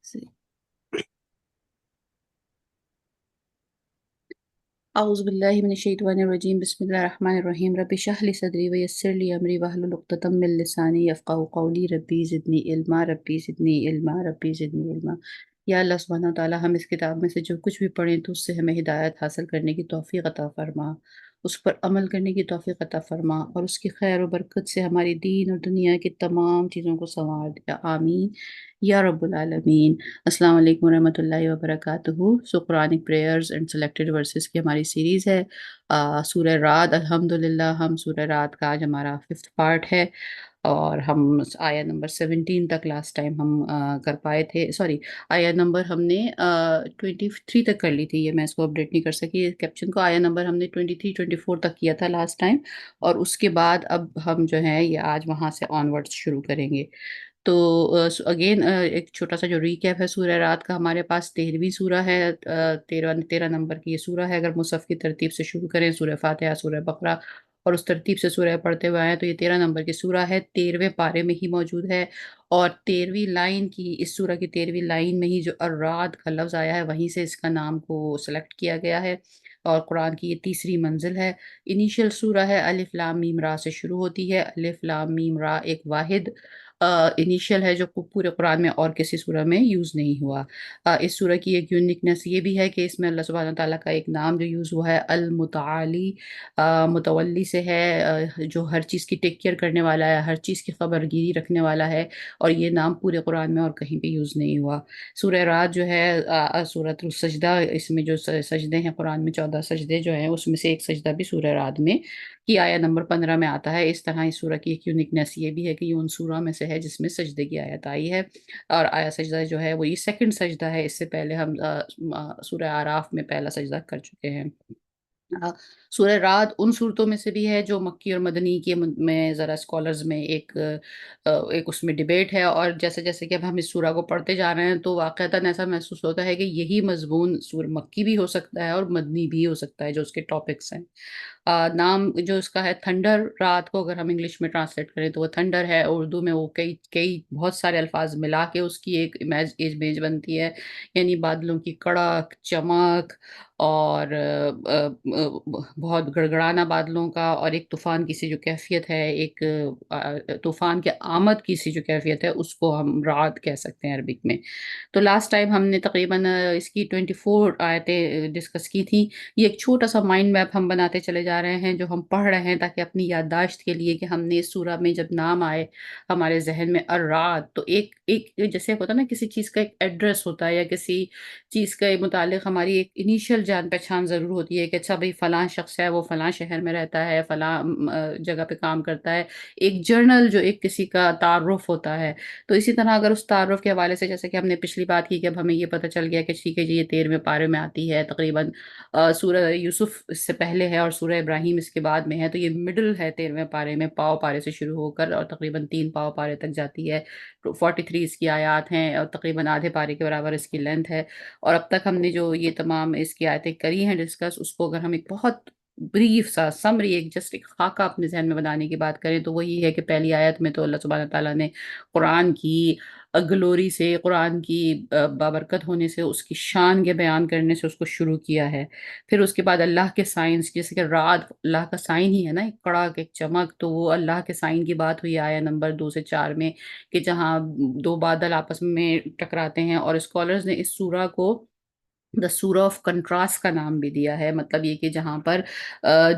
سے اعوذ باللہ من الشیطان الرجیم، بسم اللہ الرحمن الرحیم، رب اشرح لی صدری ویسر لی امری واحلل عقدۃ من لسانی یفقہوا قولی، ربی زدنی علما، ربی زدنی علما، ربی زدنی علما۔ یا اللہ سبحانہ و تعالیٰ، ہم اس کتاب میں سے جو کچھ بھی پڑھیں تو اس سے ہمیں ہدایت حاصل کرنے کی توفیق عطا فرما، اس پر عمل کرنے کی توفیق عطا فرما، اور اس کی خیر و برکت سے ہماری دین اور دنیا کی تمام چیزوں کو سنوار دیا، آمین یا رب العالمین۔ السلام علیکم ورحمۃ اللہ وبرکاتہ۔ Quranic prayers and selected verses کی ہماری سیریز ہے، سورہ رعد۔ الحمدللہ ہم سورہ رعد کا آج ہمارا 5th پارٹ ہے، اور ہم آیت نمبر 17 تک لاسٹ ٹائم ہم کر پائے تھے، سوری آیت نمبر ہم نے 23 تک کر لی تھی، یہ میں اس کو اپڈیٹ نہیں کر سکی کیپشن کو۔ آیت نمبر ہم نے 23 24 تک کیا تھا لاسٹ ٹائم، اور اس کے بعد اب ہم جو ہے یہ آج وہاں سے آن ورڈ شروع کریں گے۔ تو اگین ایک چھوٹا سا جو ریکیپ ہے سورہ رات کا، ہمارے پاس 13ویں سورہ ہے، 13 نمبر کی یہ سورہ ہے۔ اگر مصحف کی ترتیب سے شروع کریں، سورہ فاتحہ، سورہ بقرہ، اور اس ترتیب سے سورہ پڑھتے ہوئے آئیں تو یہ 13 نمبر کی سورہ ہے، 13ویں پارے میں ہی موجود ہے، اور 13ویں لائن کی، اس سورہ کی 13ویں لائن میں ہی جو الرعد کا لفظ آیا ہے وہیں سے اس کا نام کو سلیکٹ کیا گیا ہے، اور قرآن کی یہ تیسری منزل ہے۔ انیشیل سورہ ہے، الف لام میم را سے شروع ہوتی ہے۔ الف لام میم را ایک واحد انیشیل ہے جو پورے قرآن میں اور کسی سورہ میں یوز نہیں ہوا۔ اس سورہ کی ایک یونیکنیس یہ بھی ہے کہ اس میں اللہ سبحانہ تعالیٰ کا ایک نام جو یوز ہوا ہے المتعالی، متولی سے ہے، جو ہر چیز کی ٹیک کیئر کرنے والا ہے، ہر چیز کی خبر گیری رکھنے والا ہے، اور یہ نام پورے قرآن میں اور کہیں پہ یوز نہیں ہوا۔ سورہ رات جو ہے سورۃ السجدہ، اس میں جو سجدے ہیں قرآن میں 14 سجدے جو ہیں اس میں سے ایک سجدہ بھی سورہ رات میں کی آیت نمبر 15 میں آتا ہے۔ اس طرح اس سورہ کی ایک یونیکنیس یہ بھی ہے کہ یہ ان سورہ میں سے ہے جس میں سجدے کی آیت آئی ہے، اور آیا سجدہ جو ہے وہ یہ سیکنڈ سجدہ ہے، اس سے پہلے ہم سورہ آراف میں پہلا سجدہ کر چکے ہیں۔ آ، سورہ رعد ان صورتوں میں سے بھی ہے جو مکی اور مدنی کے میں ذرا اسکالرز میں ایک اس میں ڈیبیٹ ہے، اور جیسے جیسے کہ اب ہم اس سورہ کو پڑھتے جا رہے ہیں تو واقعتاً ایسا محسوس ہوتا ہے کہ یہی مضمون سورہ مکی بھی ہو سکتا ہے اور مدنی بھی ہو سکتا ہے جو اس کے ٹاپکس ہیں۔ نام جو اس کا ہے تھنڈر، رات کو اگر ہم انگلش میں ٹرانسلیٹ کریں تو وہ تھنڈر ہے، اردو میں وہ کئی کئی بہت سارے الفاظ ملا کے اس کی ایک امیج بنتی ہے، یعنی بادلوں کی کڑک چمک، اور بہت گڑگڑانا بادلوں کا، اور ایک طوفان کی سی جو کیفیت ہے، ایک طوفان کے آمد کی سی جو کیفیت ہے، اس کو ہم رعد کہہ سکتے ہیں عربک میں۔ تو لاسٹ ٹائم ہم نے تقریباً اس کی 24 آیتیں ڈسکس کی تھیں۔ یہ ایک چھوٹا سا مائنڈ میپ ہم بناتے چلے جا رہے ہیں جو ہم پڑھ رہے ہیں، تاکہ اپنی یادداشت کے لیے کہ ہم نے اس سورہ میں جب نام آئے ہمارے ذہن میں الرعد، تو ایک ایک جیسے ہوتا ہے نا کسی چیز کا ایک ایڈریس ہوتا ہے، یا کسی چیز کے متعلق ہماری ایک انیشیل جان پہچان ضرور ہوتی ہے کہ اچھا بھئی فلاں شخص ہے، وہ فلاں شہر میں رہتا ہے، فلاں جگہ پہ کام کرتا ہے، ایک جرنل جو ایک کسی کا تعارف ہوتا ہے۔ تو اسی طرح اگر اس تعارف کے حوالے سے، جیسے کہ ہم نے پچھلی بات کی کہ اب ہمیں یہ پتہ چل گیا کہ ٹھیک ہے جی یہ 13ویں پارے میں آتی ہے تقریباً، سورہ یوسف اس سے پہلے ہے اور سورہ ابراہیم اس کے بعد میں ہے، تو یہ مڈل ہے 13ویں پارے میں، پاؤ پارے سے شروع ہو کر اور تقریباً 3 پاؤ پارے تک جاتی ہے۔ 43 اس کی آیات ہیں، اور تقریباً آدھے پارے کے برابر اس کی لینتھ ہے، اور اب تک ہم نے جو یہ تمام اس کی آیتیں کری ہیں ڈسکس، اس کو اگر ہم ایک بہت بریف سا سمری، ایک جسٹ ایک خاکہ اپنے ذہن میں بنانے کی بات کریں تو وہی ہے کہ پہلی آیت میں تو اللہ سبحانہ تعالیٰ نے قرآن کی گلوری سے، قرآن کی بابرکت ہونے سے، اس کی شان کے بیان کرنے سے اس کو شروع کیا ہے۔ پھر اس کے بعد اللہ کے سائنس، جیسے کہ رات اللہ کا سائن ہی ہے نا، ایک کڑاک ایک چمک، تو وہ اللہ کے سائن کی بات ہوئی آیا نمبر 2 سے 4 میں، کہ جہاں دو بادل آپس میں ٹکراتے ہیں، اور اسکالرز نے اس سورہ کو دا سورہ آف کنٹراسٹ کا نام بھی دیا ہے، مطلب یہ کہ جہاں پر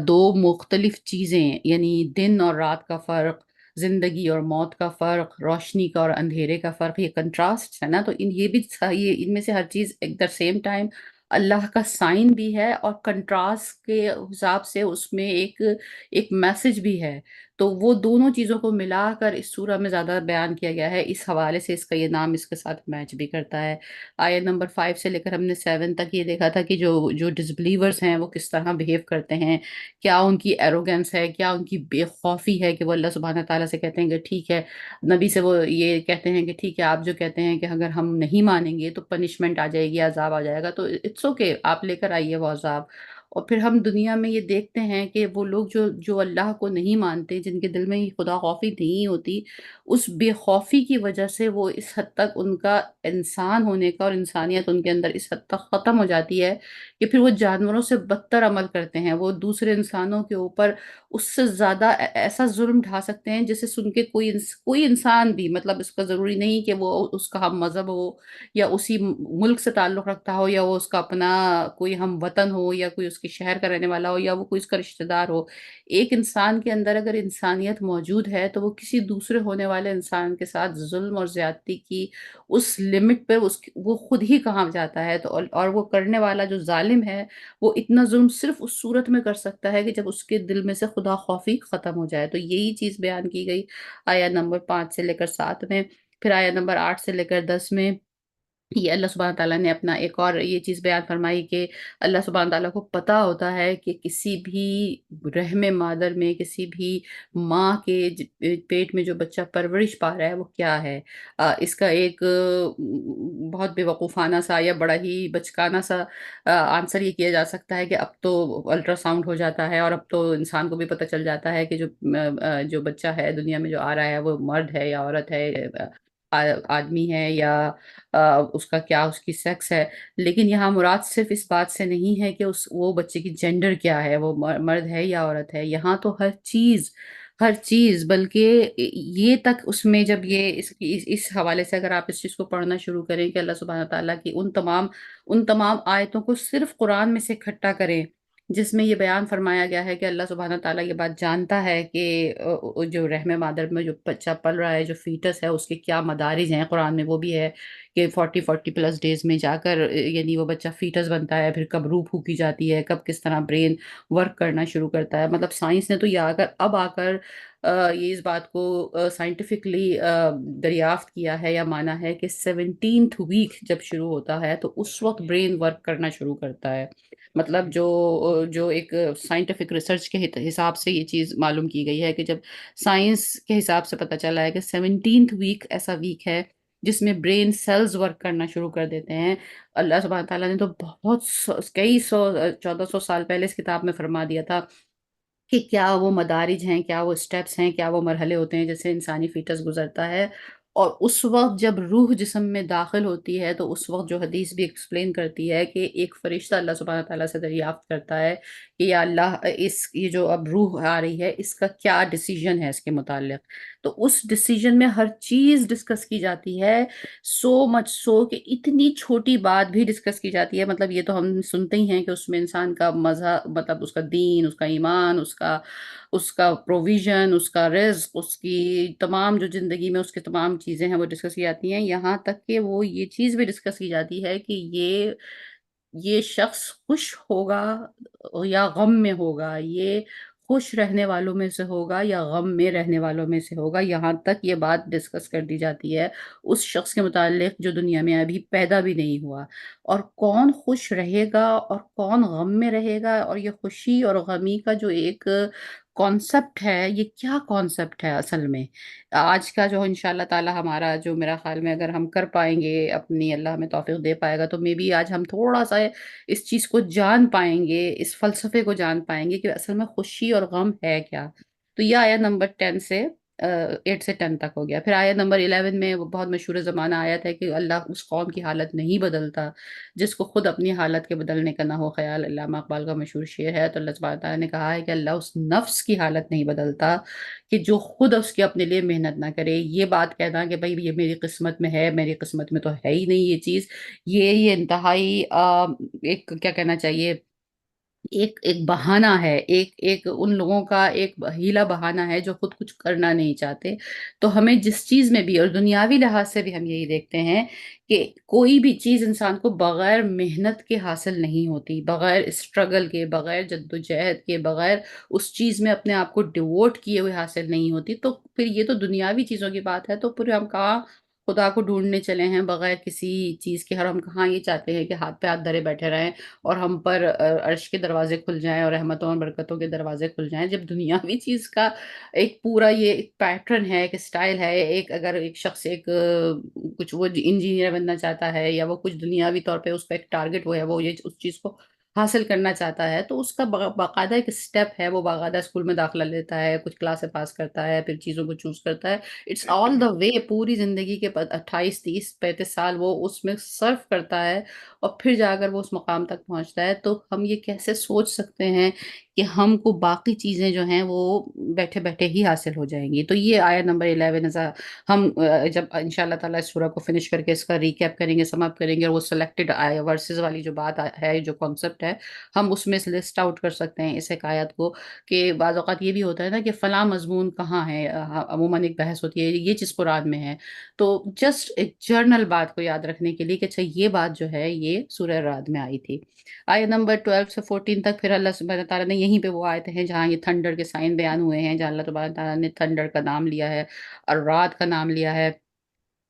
دو مختلف چیزیں، یعنی دن اور رات کا فرق، زندگی اور موت کا فرق، روشنی کا اور اندھیرے کا فرق، یہ کنٹراسٹ ہے نا، تو یہ بھی یہ ان میں سے ہر چیز ایٹ دا سیم ٹائم اللہ کا سائن بھی ہے، اور کنٹراسٹ کے حساب سے اس میں ایک میسج بھی ہے، تو وہ دونوں چیزوں کو ملا کر اس سورہ میں زیادہ بیان کیا گیا ہے، اس حوالے سے اس کا یہ نام اس کے ساتھ میچ بھی کرتا ہے۔ آیت نمبر 5 سے لے کر ہم نے 7 تک یہ دیکھا تھا کہ جو ڈسبلیورز ہیں وہ کس طرح بہیو کرتے ہیں، کیا ان کی ایروگنس ہے، کیا ان کی بے خوفی ہے کہ وہ اللہ سبحانہ تعالیٰ سے کہتے ہیں کہ ٹھیک ہے، نبی سے وہ یہ کہتے ہیں کہ ٹھیک ہے آپ جو کہتے ہیں کہ اگر ہم نہیں مانیں گے تو پنشمنٹ آ جائے گی، عذاب آ جائے گا، تو اٹس اوکے آپ لے کر آئیے وہ عذاب، اور پھر ہم دنیا میں یہ دیکھتے ہیں کہ وہ لوگ جو اللہ کو نہیں مانتے، جن کے دل میں یہ خدا خوفی نہیں ہوتی، اس بے خوفی کی وجہ سے وہ اس حد تک ان کا انسان ہونے کا اور انسانیت ان کے اندر اس حد تک ختم ہو جاتی ہے کہ پھر وہ جانوروں سے بدتر عمل کرتے ہیں، وہ دوسرے انسانوں کے اوپر اس سے زیادہ ایسا ظلم ڈھا سکتے ہیں جسے سن کے کوئی انسان بھی، مطلب اس کا ضروری نہیں کہ وہ اس کا ہم مذہب ہو یا اسی ملک سے تعلق رکھتا ہو، یا وہ اس کا اپنا کوئی ہم وطن ہو، یا کوئی اس کے شہر کا رہنے والا ہو، یا وہ کوئی اس کا رشتہ دار ہو۔ ایک انسان کے اندر اگر انسانیت موجود ہے تو وہ کسی دوسرے ہونے والے انسان کے ساتھ ظلم اور زیادتی کی اس لمٹ پہ وہ خود ہی کہاں جاتا ہے، تو اور وہ کرنے والا جو ظالم ہے وہ اتنا ظلم صرف اس صورت میں کر سکتا ہے کہ جب اس کے دل میں سے خدا خوفی ختم ہو جائے۔ تو یہی چیز بیان کی گئی آیا نمبر 5 سے لے کر 7 میں۔ پھر آیا نمبر 8 سے لے کر 10 میں یہ اللہ سبحانہ تعالیٰ نے اپنا ایک اور یہ چیز بیان فرمائی کہ اللہ سبحانہ تعالیٰ کو پتہ ہوتا ہے کہ کسی بھی رحم مادر میں، کسی بھی ماں کے پیٹ میں جو بچہ پرورش پا رہا ہے وہ کیا ہے۔ اس کا ایک بہت بے وقوفانہ سا یا بڑا ہی بچکانہ سا آنسر یہ کیا جا سکتا ہے کہ اب تو الٹرا ساؤنڈ ہو جاتا ہے اور اب تو انسان کو بھی پتہ چل جاتا ہے کہ جو بچہ ہے دنیا میں جو آ رہا ہے وہ مرد ہے یا عورت ہے، آدمی ہے یا اس کا کیا اس کی سیکس ہے۔ لیکن یہاں مراد صرف اس بات سے نہیں ہے کہ وہ بچے کی جینڈر کیا ہے، وہ مرد ہے یا عورت ہے۔ یہاں تو ہر چیز بلکہ یہ تک اس میں جب یہ اس حوالے سے اگر آپ اس چیز کو پڑھنا شروع کریں کہ اللہ سبحانہ تعالیٰ کی ان تمام آیتوں کو صرف قرآن میں سے اکٹھا کریں جس میں یہ بیان فرمایا گیا ہے کہ اللہ سبحانہ تعالیٰ یہ بات جانتا ہے کہ جو رحم مادر میں جو بچہ پل رہا ہے، جو فیٹس ہے، اس کے کیا مدارج ہیں۔ قرآن میں وہ بھی ہے کہ 40 پلس ڈیز میں جا کر یعنی وہ بچہ فیٹس بنتا ہے، پھر کب روح پھوکی جاتی ہے، کب کس طرح برین ورک کرنا شروع کرتا ہے۔ مطلب سائنس نے تو یہ آ کر یہ اس بات کو سائنٹیفکلی دریافت کیا ہے یا مانا ہے کہ 17th ویک جب شروع ہوتا ہے تو اس وقت برین ورک کرنا شروع کرتا ہے۔ مطلب جو ایک سائنٹیفک ریسرچ کے حساب سے یہ چیز معلوم کی گئی ہے کہ جب سائنس کے حساب سے پتہ چلا ہے کہ 17th ویک ایسا ویک ہے جس میں برین سیلز ورک کرنا شروع کر دیتے ہیں۔ اللہ سبحانہ تعالیٰ نے تو کئی سو 1400 سال پہلے اس کتاب میں فرما دیا تھا کہ کیا وہ مدارج ہیں، کیا وہ سٹیپس ہیں، کیا وہ مرحلے ہوتے ہیں جیسے انسانی فیٹس گزرتا ہے۔ اور اس وقت جب روح جسم میں داخل ہوتی ہے تو اس وقت جو حدیث بھی ایکسپلین کرتی ہے کہ ایک فرشتہ اللہ سبحانہ تعالیٰ سے دریافت کرتا ہے کہ یا اللہ یہ جو اب روح آ رہی ہے اس کا کیا ڈیسیژن ہے اس کے متعلق۔ تو اس ڈیسیژن میں ہر چیز ڈسکس کی جاتی ہے، سو مچ سو کہ اتنی چھوٹی بات بھی ڈسکس کی جاتی ہے۔ مطلب یہ تو ہم سنتے ہی ہیں کہ اس میں انسان کا مذہب، مطلب اس کا دین، اس کا ایمان، اس کا پروویژن، اس کا رزق، اس کی تمام جو زندگی میں اس کی تمام چیزیں ہیں وہ ڈسکس کی جاتی ہیں۔ یہاں تک کہ وہ یہ چیز بھی ڈسکس کی جاتی ہے کہ یہ شخص خوش ہوگا یا غم میں ہوگا، یہ خوش رہنے والوں میں سے ہوگا یا غم میں رہنے والوں میں سے ہوگا۔ یہاں تک یہ بات ڈسکس کر دی جاتی ہے اس شخص کے متعلق جو دنیا میں ابھی پیدا بھی نہیں ہوا۔ اور کون خوش رہے گا اور کون غم میں رہے گا، اور یہ خوشی اور غمی کا جو ایک کانسیپٹ ہے، یہ کیا کانسیپٹ ہے اصل میں؟ آج کا جو انشاءاللہ تعالی ہمارا جو میرا خیال میں اگر ہم کر پائیں گے، اپنی اللہ ہمیں توفیق دے پائے گا تو مے بی آج ہم تھوڑا سا اس چیز کو جان پائیں گے، اس فلسفے کو جان پائیں گے کہ اصل میں خوشی اور غم ہے کیا۔ تو یہ آیا نمبر 10 سے 8 سے 10 تک ہو گیا۔ پھر آیا نمبر 11 میں وہ بہت مشہور زمانہ آیت ہے کہ اللہ اس قوم کی حالت نہیں بدلتا جس کو خود اپنی حالت کے بدلنے کا نہ ہو خیال۔ علامہ اقبال کا مشہور شعر ہے۔ تو اللہ سبحانہ تعالیٰ نے کہا ہے کہ اللہ اس نفس کی حالت نہیں بدلتا کہ جو خود اس کے اپنے لیے محنت نہ کرے۔ یہ بات کہنا کہ بھائی یہ میری قسمت میں ہے، میری قسمت میں تو ہے ہی نہیں یہ چیز، یہ انتہائی ایک کیا کہنا چاہیے، ایک بہانہ ہے، ایک ان لوگوں کا ایک ہیلا بہانہ ہے جو خود کچھ کرنا نہیں چاہتے۔ تو ہمیں جس چیز میں بھی اور دنیاوی لحاظ سے بھی ہم یہی دیکھتے ہیں کہ کوئی بھی چیز انسان کو بغیر محنت کے حاصل نہیں ہوتی، بغیر اسٹرگل کے، بغیر جدوجہد کے، بغیر اس چیز میں اپنے آپ کو ڈیووٹ کیے ہوئے حاصل نہیں ہوتی۔ تو پھر یہ تو دنیاوی چیزوں کی بات ہے، تو پھر ہم کہاں خدا کو ڈھونڈنے چلے ہیں بغیر کسی چیز کے، اور ہم کہاں یہ چاہتے ہیں کہ ہاتھ پہ ہاتھ دھرے بیٹھے رہیں اور ہم پر عرش کے دروازے کھل جائیں اور رحمتوں اور برکتوں کے دروازے کھل جائیں، جب دنیاوی چیز کا ایک پورا یہ ایک پیٹرن ہے، ایک سٹائل ہے۔ اگر ایک شخص کچھ وہ انجینئر بننا چاہتا ہے یا وہ کچھ دنیاوی طور پہ اس کا ایک ٹارگٹ وہ ہے، وہ یہ اس چیز کو حاصل کرنا چاہتا ہے تو اس کا باقاعدہ ایک اسٹیپ ہے، وہ باقاعدہ اسکول میں داخلہ لیتا ہے، کچھ کلاسیں پاس کرتا ہے، پھر چیزوں کو چوز کرتا ہے۔ اٹس آل دا وے پوری زندگی کے 28 30 35 سال وہ اس میں صرف کرتا ہے، اور پھر جا کر وہ اس مقام تک پہنچتا ہے۔ تو ہم یہ کیسے سوچ سکتے ہیں کہ ہم کو باقی چیزیں جو ہیں وہ بیٹھے بیٹھے ہی حاصل ہو جائیں گی؟ تو یہ آیت نمبر 11 ہم جب انشاء اللہ تعالیٰ اس سورہ کو فنش کر کے اس کا ریکیپ کریں گے، سم اپ کریں گے، اور وہ سلیکٹڈ ورسز والی جو بات ہے، جو کانسیپٹ ہے، ہم اس میں سے لسٹ آؤٹ کر سکتے ہیں اس ایک آیت کو، کہ بعض اوقات یہ بھی ہوتا ہے نا کہ فلاں مضمون کہاں ہے، عموماً ایک بحث ہوتی ہے یہ چیز قرآن میں ہے، تو جسٹ ایک جرنل بات کو یاد رکھنے کے لیے کہ اچھا یہ بات جو ہے یہ سورہ رعد میں آئی تھی۔ آیت نمبر 12 سے 14 تک پھر اللہ سبحانہ تعالیٰ نے یہیں پہ وہ آیتیں ہیں جہاں یہ تھنڈر کے سائن بیان ہوئے ہیں، جہاں اللہ سبحانہ تعالیٰ نے تھنڈر کا نام لیا ہے اور رات کا نام لیا ہے،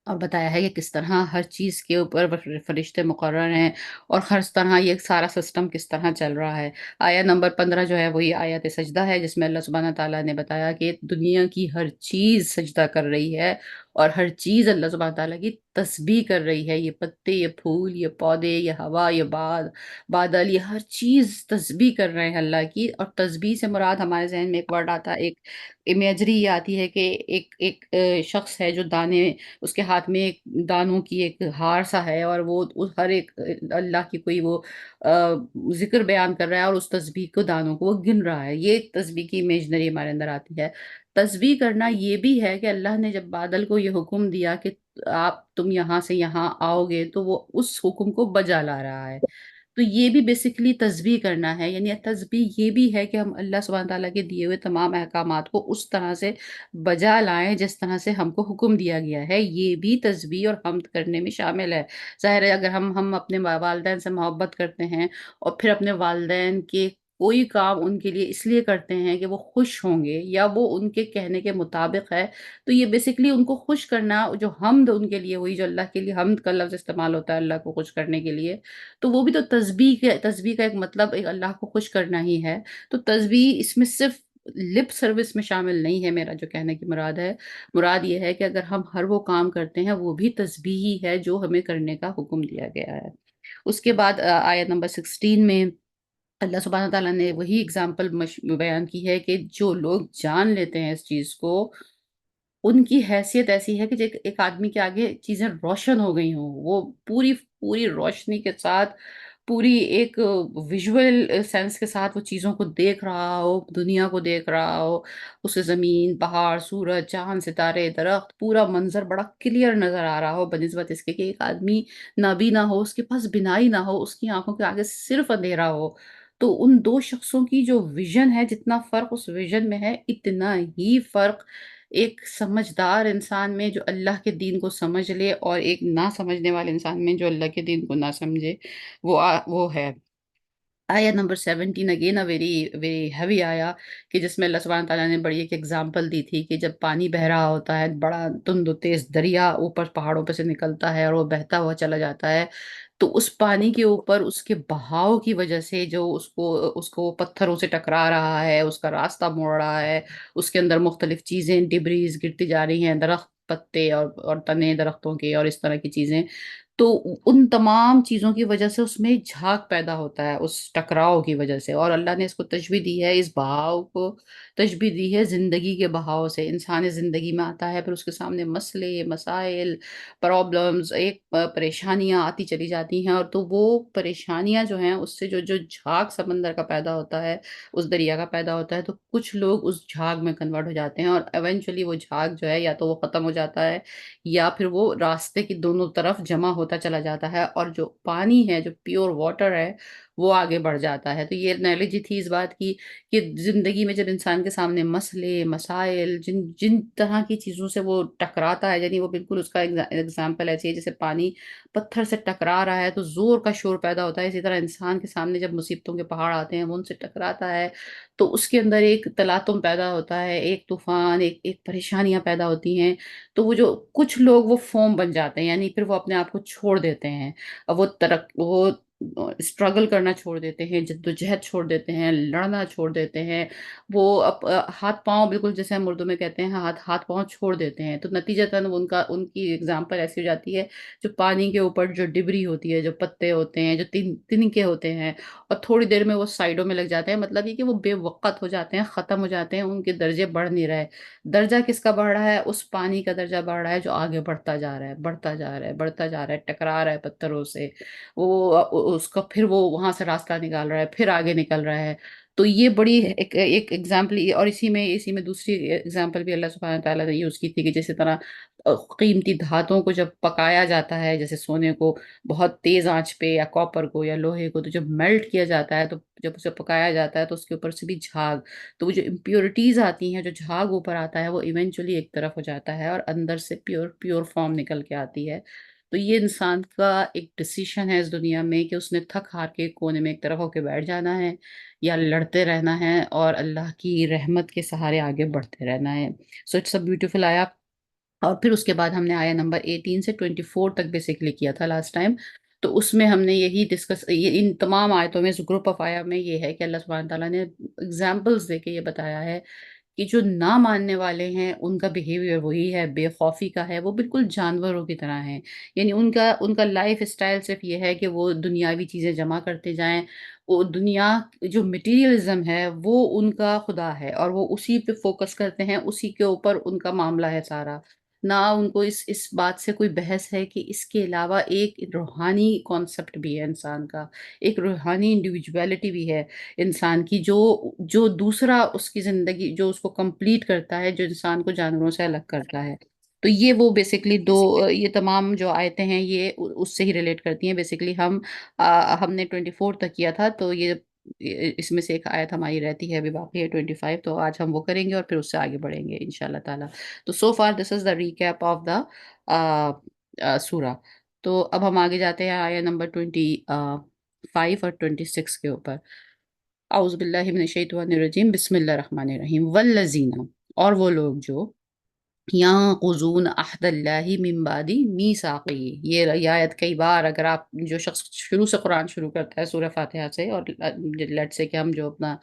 اور بتایا ہے کہ کس طرح ہر چیز کے اوپر فرشتے مقرر ہیں، اور ہر طرح یہ سارا سسٹم کس طرح چل رہا ہے۔ آیت نمبر 15 جو ہے وہی آیت سجدہ ہے، جس میں اللہ سبحانہ تعالیٰ نے بتایا کہ دنیا کی ہر چیز سجدہ کر رہی ہے، اور ہر چیز اللہ سبحانہ تعالیٰ کی تسبیح کر رہی ہے۔ یہ پتے، یہ پھول، یہ پودے، یہ ہوا، یہ بادل، یہ ہر چیز تسبیح کر رہے ہیں اللہ کی۔ اور تسبیح سے مراد ہمارے ذہن میں ایک ورڈ آتا ہے، ایک امیجری یہ آتی ہے کہ ایک شخص ہے جو دانے، اس کے ہاتھ میں ایک دانوں کی ایک ہار سا ہے، اور وہ ہر ایک اللہ کی کوئی وہ آ، ذکر بیان کر رہا ہے، اور اس تسبیح کو دانوں کو وہ گن رہا ہے۔ یہ تسبیح کی امیجنری ہمارے اندر آتی ہے۔ تسبیح کرنا یہ بھی ہے کہ اللہ نے جب بادل کو یہ حکم دیا کہ تم یہاں سے یہاں آؤ گے، تو وہ اس حکم کو بجا لا رہا ہے۔ تو یہ بھی بیسیکلی تسبیح کرنا ہے، یعنی تسبیح یہ بھی ہے کہ ہم اللہ سبحانہ تعالیٰ کے دیے ہوئے تمام احکامات کو اس طرح سے بجا لائیں جس طرح سے ہم کو حکم دیا گیا ہے۔ یہ بھی تسبیح اور حمد کرنے میں شامل ہے۔ ظاہر ہے اگر ہم اپنے والدین سے محبت کرتے ہیں، اور پھر اپنے والدین کے کوئی کام ان کے لیے اس لیے کرتے ہیں کہ وہ خوش ہوں گے، یا وہ ان کے کہنے کے مطابق ہے، تو یہ بیسیکلی ان کو خوش کرنا، جو حمد ان کے لیے ہوئی، جو اللہ کے لیے حمد کا لفظ استعمال ہوتا ہے اللہ کو خوش کرنے کے لیے، تو وہ بھی تو تسبیح کا ایک مطلب ایک اللہ کو خوش کرنا ہی ہے۔ تو تسبیح اس میں صرف لپ سروس میں شامل نہیں ہے، میرا جو کہنے کی مراد ہے، مراد یہ ہے کہ اگر ہم ہر وہ کام کرتے ہیں وہ بھی تسبیح ہی ہے جو ہمیں کرنے کا حکم دیا گیا ہے۔ اس کے بعد آیت نمبر 16 میں اللہ سبحانہ تعالیٰ نے وہی اگزامپل بیان کی ہے کہ جو لوگ جان لیتے ہیں اس چیز کو، ان کی حیثیت ایسی ہے کہ ایک آدمی کے آگے چیزیں روشن ہو گئی ہوں، وہ پوری پوری روشنی کے ساتھ، پوری ایک ویژول سینس کے ساتھ وہ چیزوں کو دیکھ رہا ہو، دنیا کو دیکھ رہا ہو، اسے زمین، پہاڑ، سورج، چاند، ستارے، درخت، پورا منظر بڑا کلیئر نظر آ رہا ہو، بنسبت اس کے کہ ایک آدمی نابینا ہو، اس کے پاس بینائی نہ ہو، اس کی آنکھوں کے آگے صرف اندھیرا ہو۔ تو ان دو شخصوں کی جو ویژن ہے، جتنا فرق اس ویژن میں ہے، اتنا ہی فرق ایک سمجھدار انسان میں جو اللہ کے دین کو سمجھ لے، اور ایک نہ سمجھنے والے انسان میں جو اللہ کے دین کو نہ سمجھے، وہ ہے۔ آیا number 17 again very very heavy آیا، کہ جس میں اللہ سبحانہ تعالیٰ نے بڑی ایک ایگزامپل دی تھی کہ جب پانی بہہ رہا ہوتا ہے، بڑا تند و تیز دریا اوپر پہاڑوں پہ سے نکلتا ہے اور وہ بہتا ہوا چلا جاتا ہے، تو اس پانی کے اوپر اس کے بہاؤ کی وجہ سے جو اس کو پتھروں سے ٹکرا رہا ہے، اس کا راستہ موڑ رہا ہے، اس کے اندر مختلف چیزیں ڈبریز گرتی جا رہی ہیں، درخت، پتے اور تنے درختوں کے اور اس طرح کی چیزیں، تو ان تمام چیزوں کی وجہ سے اس میں ایک جھاگ پیدا ہوتا ہے، اس ٹکراؤ کی وجہ سے، اور اللہ نے اس کو تشبیہ دی ہے، اس بہاؤ کو تشبیہ دی ہے زندگی کے بہاؤ سے۔ انسان اس زندگی میں آتا ہے، پھر اس کے سامنے مسئلے، مسائل، پرابلمز، پریشانیاں آتی چلی جاتی ہیں، اور تو وہ پریشانیاں جو ہیں اس سے جو جھاگ سمندر کا پیدا ہوتا ہے، اس دریا کا پیدا ہوتا ہے، تو کچھ لوگ اس جھاگ میں کنورٹ ہو جاتے ہیں، اور ایونچولی وہ جھاگ جو ہے یا تو وہ ختم ہو جاتا ہے، یا پھر وہ راستے کی دونوں طرف جمع ہوتا چلا جاتا ہے، اور جو پانی ہے، جو پیور واٹر ہے، وہ آگے بڑھ جاتا ہے۔ تو یہ انالوجی تھی اس بات کی کہ زندگی میں جب انسان کے سامنے مسئلے، مسائل، جن جن طرح کی چیزوں سے وہ ٹکراتا ہے، یعنی وہ بالکل اس کا ایگزامپل ایسی ہے جیسے پانی پتھر سے ٹکرا رہا ہے تو زور کا شور پیدا ہوتا ہے، اسی طرح انسان کے سامنے جب مصیبتوں کے پہاڑ آتے ہیں، وہ ان سے ٹکراتا ہے، تو اس کے اندر ایک تلاطم پیدا ہوتا ہے، ایک طوفان، ایک پریشانیاں پیدا ہوتی ہیں، تو وہ جو کچھ لوگ وہ فوم بن جاتے ہیں، یعنی پھر وہ اپنے آپ کو چھوڑ دیتے ہیں، اب وہ اسٹرگل کرنا چھوڑ دیتے ہیں، جدوجہد چھوڑ دیتے ہیں، لڑنا چھوڑ دیتے ہیں، وہ ہاتھ پاؤں بالکل جیسے ہم اردو میں کہتے ہیں ہاتھ پاؤں چھوڑ دیتے ہیں، تو نتیجتاً ان کی اگزامپل ایسی ہو جاتی ہے، جو پانی کے اوپر جو ڈبری ہوتی ہے، جو پتے ہوتے ہیں، جو تنکے ہوتے ہیں، اور تھوڑی دیر میں وہ سائڈوں میں لگ جاتے ہیں، مطلب یہ کہ وہ بے وقت ہو جاتے ہیں، ختم ہو جاتے ہیں، ان کے درجے بڑھ نہیں رہے۔ درجہ کس کا بڑھ رہا ہے؟ اس پانی کا درجہ بڑھ رہا ہے جو آگے بڑھتا جا رہا ہے، بڑھتا جا رہا ہے، بڑھتا جا رہا ہے، ٹکرا رہا ہے پتھروں سے، وہ اس کا پھر وہ وہاں سے راستہ نکال رہا ہے، پھر آگے نکل رہا ہے۔ تو یہ بڑی ایک ایگزامپل، اور اسی میں دوسری ایگزامپل بھی اللہ سبحانہ تعالیٰ نے یوز کی تھی، کہ جیسے طرح قیمتی دھاتوں کو جب پکایا جاتا ہے، جیسے سونے کو بہت تیز آنچ پہ، یا کاپر کو یا لوہے کو، تو جب میلٹ کیا جاتا ہے، تو جب اسے پکایا جاتا ہے تو اس کے اوپر سے بھی جھاگ، تو وہ جو امپیورٹیز آتی ہیں، جو جھاگ اوپر آتا ہے، وہ ایونچولی ایک طرف ہو جاتا ہے اور اندر سے پیور پیور فارم نکل کے آتی ہے۔ تو یہ انسان کا ایک ڈیسیشن ہے اس دنیا میں، کہ اس نے تھک ہار کے کونے میں ایک طرف ہو کے بیٹھ جانا ہے، یا لڑتے رہنا ہے اور اللہ کی رحمت کے سہارے آگے بڑھتے رہنا ہے۔ سو اٹس اے بیوٹیفل آیا۔ اور پھر اس کے بعد ہم نے آیا نمبر 18 سے 24 تک بیسکلی کیا تھا لاسٹ ٹائم۔ تو اس میں ہم نے یہی ڈسکس، یہ ان تمام آیتوں میں، اس گروپ آف آیا میں یہ ہے کہ اللہ سبحانہ تعالیٰ نے اگزامپلس دے کے یہ بتایا ہے کہ جو نہ ماننے والے ہیں ان کا بیہیویئر وہی ہے، بے خوفی کا ہے، وہ بالکل جانوروں کی طرح ہیں۔ یعنی ان کا لائف اسٹائل صرف یہ ہے کہ وہ دنیاوی چیزیں جمع کرتے جائیں، وہ دنیا، جو مٹیریلزم ہے وہ ان کا خدا ہے، اور وہ اسی پہ فوکس کرتے ہیں، اسی کے اوپر ان کا معاملہ ہے سارا۔ نہ ان کو اس بات سے کوئی بحث ہے کہ اس کے علاوہ ایک روحانی کانسیپٹ بھی ہے انسان کا، ایک روحانی انڈیویجویلٹی بھی ہے انسان کی، جو دوسرا اس کی زندگی، جو اس کو کمپلیٹ کرتا ہے، جو انسان کو جانوروں سے الگ کرتا ہے۔ تو یہ وہ بیسکلی یہ تمام جو آیتیں ہیں، یہ اس سے ہی ریلیٹ کرتی ہیں۔ بیسکلی ہم نے 24 تک کیا تھا، تو اس میں سے ایک آیت ہماری رہتی ہے، ابھی باقی ہے 25، تو آج ہم وہ کریں گے اور پھر اس سے آگے بڑھیں گے انشاءاللہ تعالیٰ۔ تو so for this is the recap of the surah. تو اب ہم آگے جاتے ہیں آیا نمبر 25 اور 26 کے اوپر۔ اعوذ باللہ من الشیطان الرجیم، بسم اللہ الرحمن الرحیم، والذین، اور وہ لوگ جو یانقضون عہد اللہ من بعد میثاقہ۔ یہ آیت کئی بار، اگر آپ، جو شخص شروع سے قرآن شروع کرتا ہے سورہ فاتحہ سے، اور لیٹ سے کہ ہم جو اپنا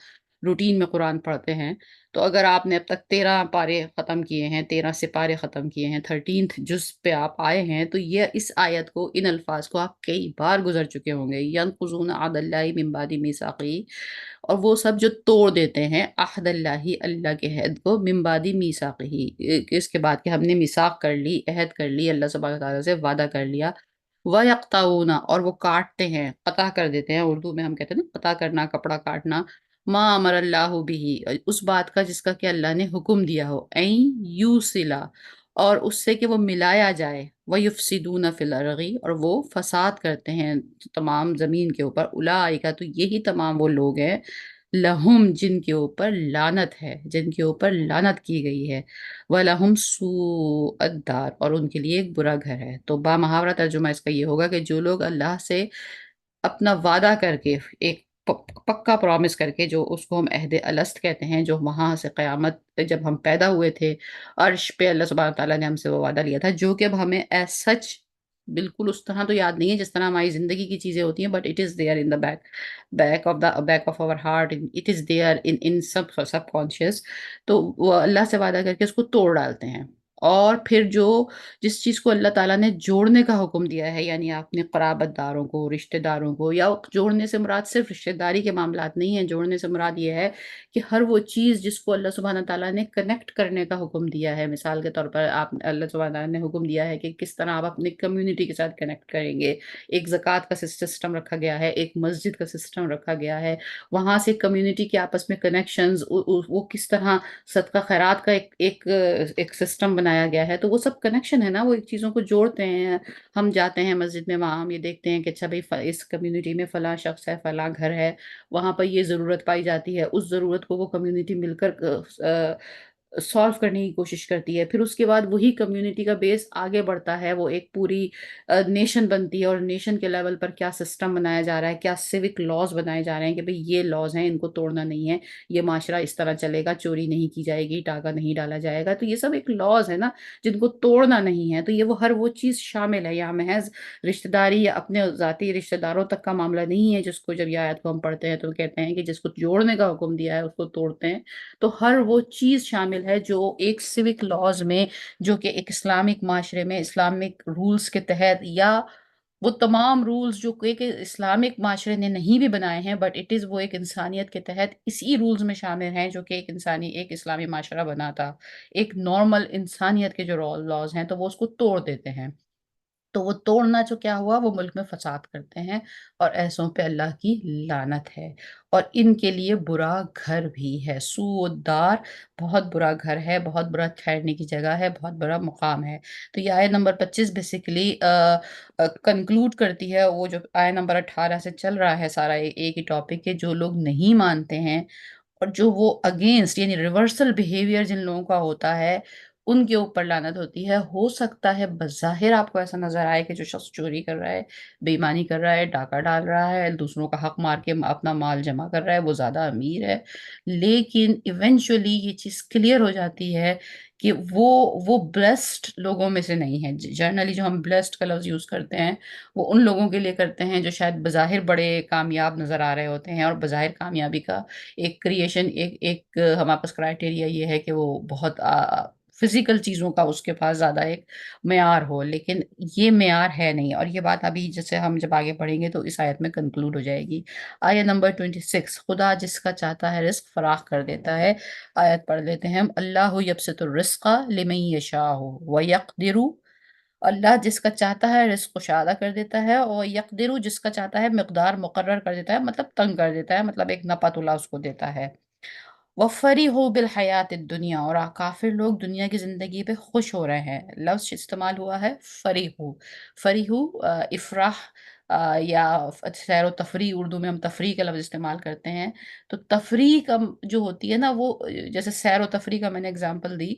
روٹین میں قرآن پڑھتے ہیں، تو اگر آپ نے اب تک 13 پارے ختم کیے ہیں، 13 سپارے ختم کیے ہیں، 13th جز پہ آپ آئے ہیں، تو یہ اس آیت کو، ان الفاظ کو آپ کئی بار گزر چکے ہوں گے۔ ینقضون عہد اللہ من بعد میثاقہ، اور وہ سب جو توڑ دیتے ہیں عہد اللہ، اللہ کے عہد کو، من بعد میثاقہ، اس کے بعد کہ ہم نے میثاق کر لی، عہد کر لی، اللہ سبحانہ تعالیٰ سے وعدہ کر لیا۔ وَيَقْطَعُونَ، اور وہ کاٹتے ہیں، قطع کر دیتے ہیں، اردو میں ہم کہتے ہیں نا قطع کرنا، کپڑا کاٹنا، ما امر اللہ بھی، اس بات کا جس کا کہ اللہ نے حکم دیا ہو، این یوصلا، اور اس سے کہ وہ ملایا جائے، وَيُفْسِدُونَ فِي الْأَرْضِ، اور وہ فساد کرتے ہیں تمام زمین کے اوپر، اولئک، تو یہی تمام وہ لوگ ہیں، لہم، جن کے اوپر لعنت ہے، جن کے اوپر لعنت کی گئی ہے، وَلَهُمْ سُوءُ الدَّارِ، اور ان کے لیے ایک برا گھر ہے۔ تو با محاورہ ترجمہ اس کا یہ ہوگا کہ جو لوگ اللہ سے اپنا وعدہ کر کے، ایک پکا پرومس کر کے، جو اس کو ہم عہد الست کہتے ہیں، جو وہاں سے قیامت جب ہم پیدا ہوئے تھے، عرش پہ اللہ سبحانہ تعالیٰ نے ہم سے وہ وعدہ لیا تھا، جو کہ اب ہمیں ایز سچ بالکل اس طرح تو یاد نہیں ہے جس طرح ہماری زندگی کی چیزیں ہوتی ہیں، but it is there in the back of our heart, it is there in subconscious. تو وہ اللہ سے وعدہ کر کے اس کو توڑ ڈالتے ہیں، اور پھر جس چیز کو اللہ تعالیٰ نے جوڑنے کا حکم دیا ہے، یعنی اپنے قرابت داروں کو، رشتہ داروں کو، یا جوڑنے سے مراد صرف رشتہ داری کے معاملات نہیں ہیں، جوڑنے سے مراد یہ ہے کہ ہر وہ چیز جس کو اللہ سبحانہ تعالیٰ نے کنیکٹ کرنے کا حکم دیا ہے، مثال کے طور پر اللہ سبحانہ تعالیٰ نے حکم دیا ہے کہ کس طرح آپ اپنی کمیونٹی کے ساتھ کنیکٹ کریں گے، ایک زکوٰۃ کا سسٹم رکھا گیا ہے، ایک مسجد کا سسٹم رکھا گیا ہے، وہاں سے کمیونٹی کے آپس میں کنیکشنز، وہ کس طرح صدقہ خیرات کا ایک سسٹم بنایا گیا ہے، تو وہ سب کنیکشن ہے نا، وہ ایک چیزوں کو جوڑتے ہیں۔ ہم جاتے ہیں مسجد میں، وہاں ہم یہ دیکھتے ہیں کہ اچھا بھائی اس کمیونٹی میں فلاں شخص ہے، فلاں گھر ہے، وہاں پر یہ ضرورت پائی جاتی ہے، اس ضرورت کو وہ کمیونٹی مل کر سالو کرنے کی کوشش کرتی ہے، پھر اس کے بعد وہی کمیونٹی کا بیس آگے بڑھتا ہے، وہ ایک پوری نیشن بنتی ہے، اور نیشن کے لیول پر کیا سسٹم بنایا جا رہا ہے، کیا سیوک لاز بنائے جا رہے ہیں کہ بھئی یہ لاز ہیں، ان کو توڑنا نہیں ہے، یہ معاشرہ اس طرح چلے گا، چوری نہیں کی جائے گی، ڈاکہ نہیں ڈالا جائے گا، تو یہ سب ایک لاز ہے نا جن کو توڑنا نہیں ہے، تو یہ ہر وہ چیز شامل ہے، یہاں محض رشتہ داری یا اپنے ذاتی رشتہ داروں تک کا معاملہ نہیں ہے، جس کو جب یہ آیت کو ہم پڑھتے ہیں تو کہتے ہیں کہ جس کو جوڑنے کا حکم دیا ہے اس کو توڑتے ہیں، تو ہر وہ چیز شامل ہے جو ایک سیوک لاز میں، جو کہ ایک اسلامک معاشرے میں اسلامک رولز کے تحت، یا وہ تمام رولز جو کہ ایک اسلامک معاشرے نے نہیں بھی بنائے ہیں، بٹ اٹ از وہ ایک انسانیت کے تحت اسی رولز میں شامل ہیں جو کہ ایک اسلامی معاشرہ بنا تھا، ایک نارمل انسانیت کے جو لاز ہیں تو وہ اس کو توڑ دیتے ہیں، تو وہ توڑنا جو کیا ہوا، وہ ملک میں فساد کرتے ہیں، اور ایسوں پہ اللہ کی لعنت ہے، اور ان کے لیے برا گھر بھی ہے، سوء الدار، بہت برا گھر ہے، بہت برا ٹھہرنے کی جگہ ہے، بہت برا مقام ہے۔ تو یہ آیت نمبر 25 بیسیکلی کنکلوڈ کرتی ہے وہ جو آیت نمبر 18 سے چل رہا ہے سارا ایک ہی ٹاپک ہے، جو لوگ نہیں مانتے ہیں اور جو وہ اگینسٹ یعنی ریورسل بیہیویئر جن لوگوں کا ہوتا ہے، ان کے اوپر لعنت ہوتی ہے۔ ہو سکتا ہے بظاہر آپ کو ایسا نظر آئے کہ جو شخص چوری کر رہا ہے، بے ایمانی کر رہا ہے، ڈاکہ ڈال رہا ہے، دوسروں کا حق مار کے اپنا مال جمع کر رہا ہے، وہ زیادہ امیر ہے، لیکن ایونچولی یہ چیز کلیئر ہو جاتی ہے کہ وہ بلیسڈ لوگوں میں سے نہیں ہے۔ جنرلی جو ہم بلیسڈ کا لفظ یوز کرتے ہیں وہ ان لوگوں کے لیے کرتے ہیں جو شاید بظاہر بڑے کامیاب نظر آ رہے ہوتے ہیں، اور بظاہر کامیابی کا ایک کریشن ایک ہمارے پاس کرائٹیریا یہ ہے کہ وہ بہت فزیکل چیزوں کا اس کے پاس زیادہ ایک معیار ہو، لیکن یہ معیار ہے نہیں، اور یہ بات ابھی جیسے ہم جب آگے پڑھیں گے تو اس آیت میں کنکلوڈ ہو جائے گی۔ آیت نمبر 26، خدا جس کا چاہتا ہے رزق فراخ کر دیتا ہے۔ آیت پڑھ لیتے ہیں ہم، اللہ یبسط الرزق لمن یشاء ویقدر، اللہ جس کا چاہتا ہے رزق کشادہ کر دیتا ہے، اور یقدر جس کا چاہتا ہے مقدار مقرر کر دیتا ہے، مطلب تنگ کر دیتا ہے، مطلب ایک نپا تلا اس کو دیتا ہے۔ وَفَرِحُوا بِالْحَيَاةِ الدُّنْيَا، اور کافر لوگ دنیا کی زندگی پہ خوش ہو رہے ہیں۔ لفظ استعمال ہوا ہے فریحو، فریحو افراح، یا سیر و تفریح، اردو میں ہم تفریح کا لفظ استعمال کرتے ہیں، تو تفریح کا جو ہوتی ہے نا وہ جیسے سیر و تفریح کا میں نے اگزامپل دی،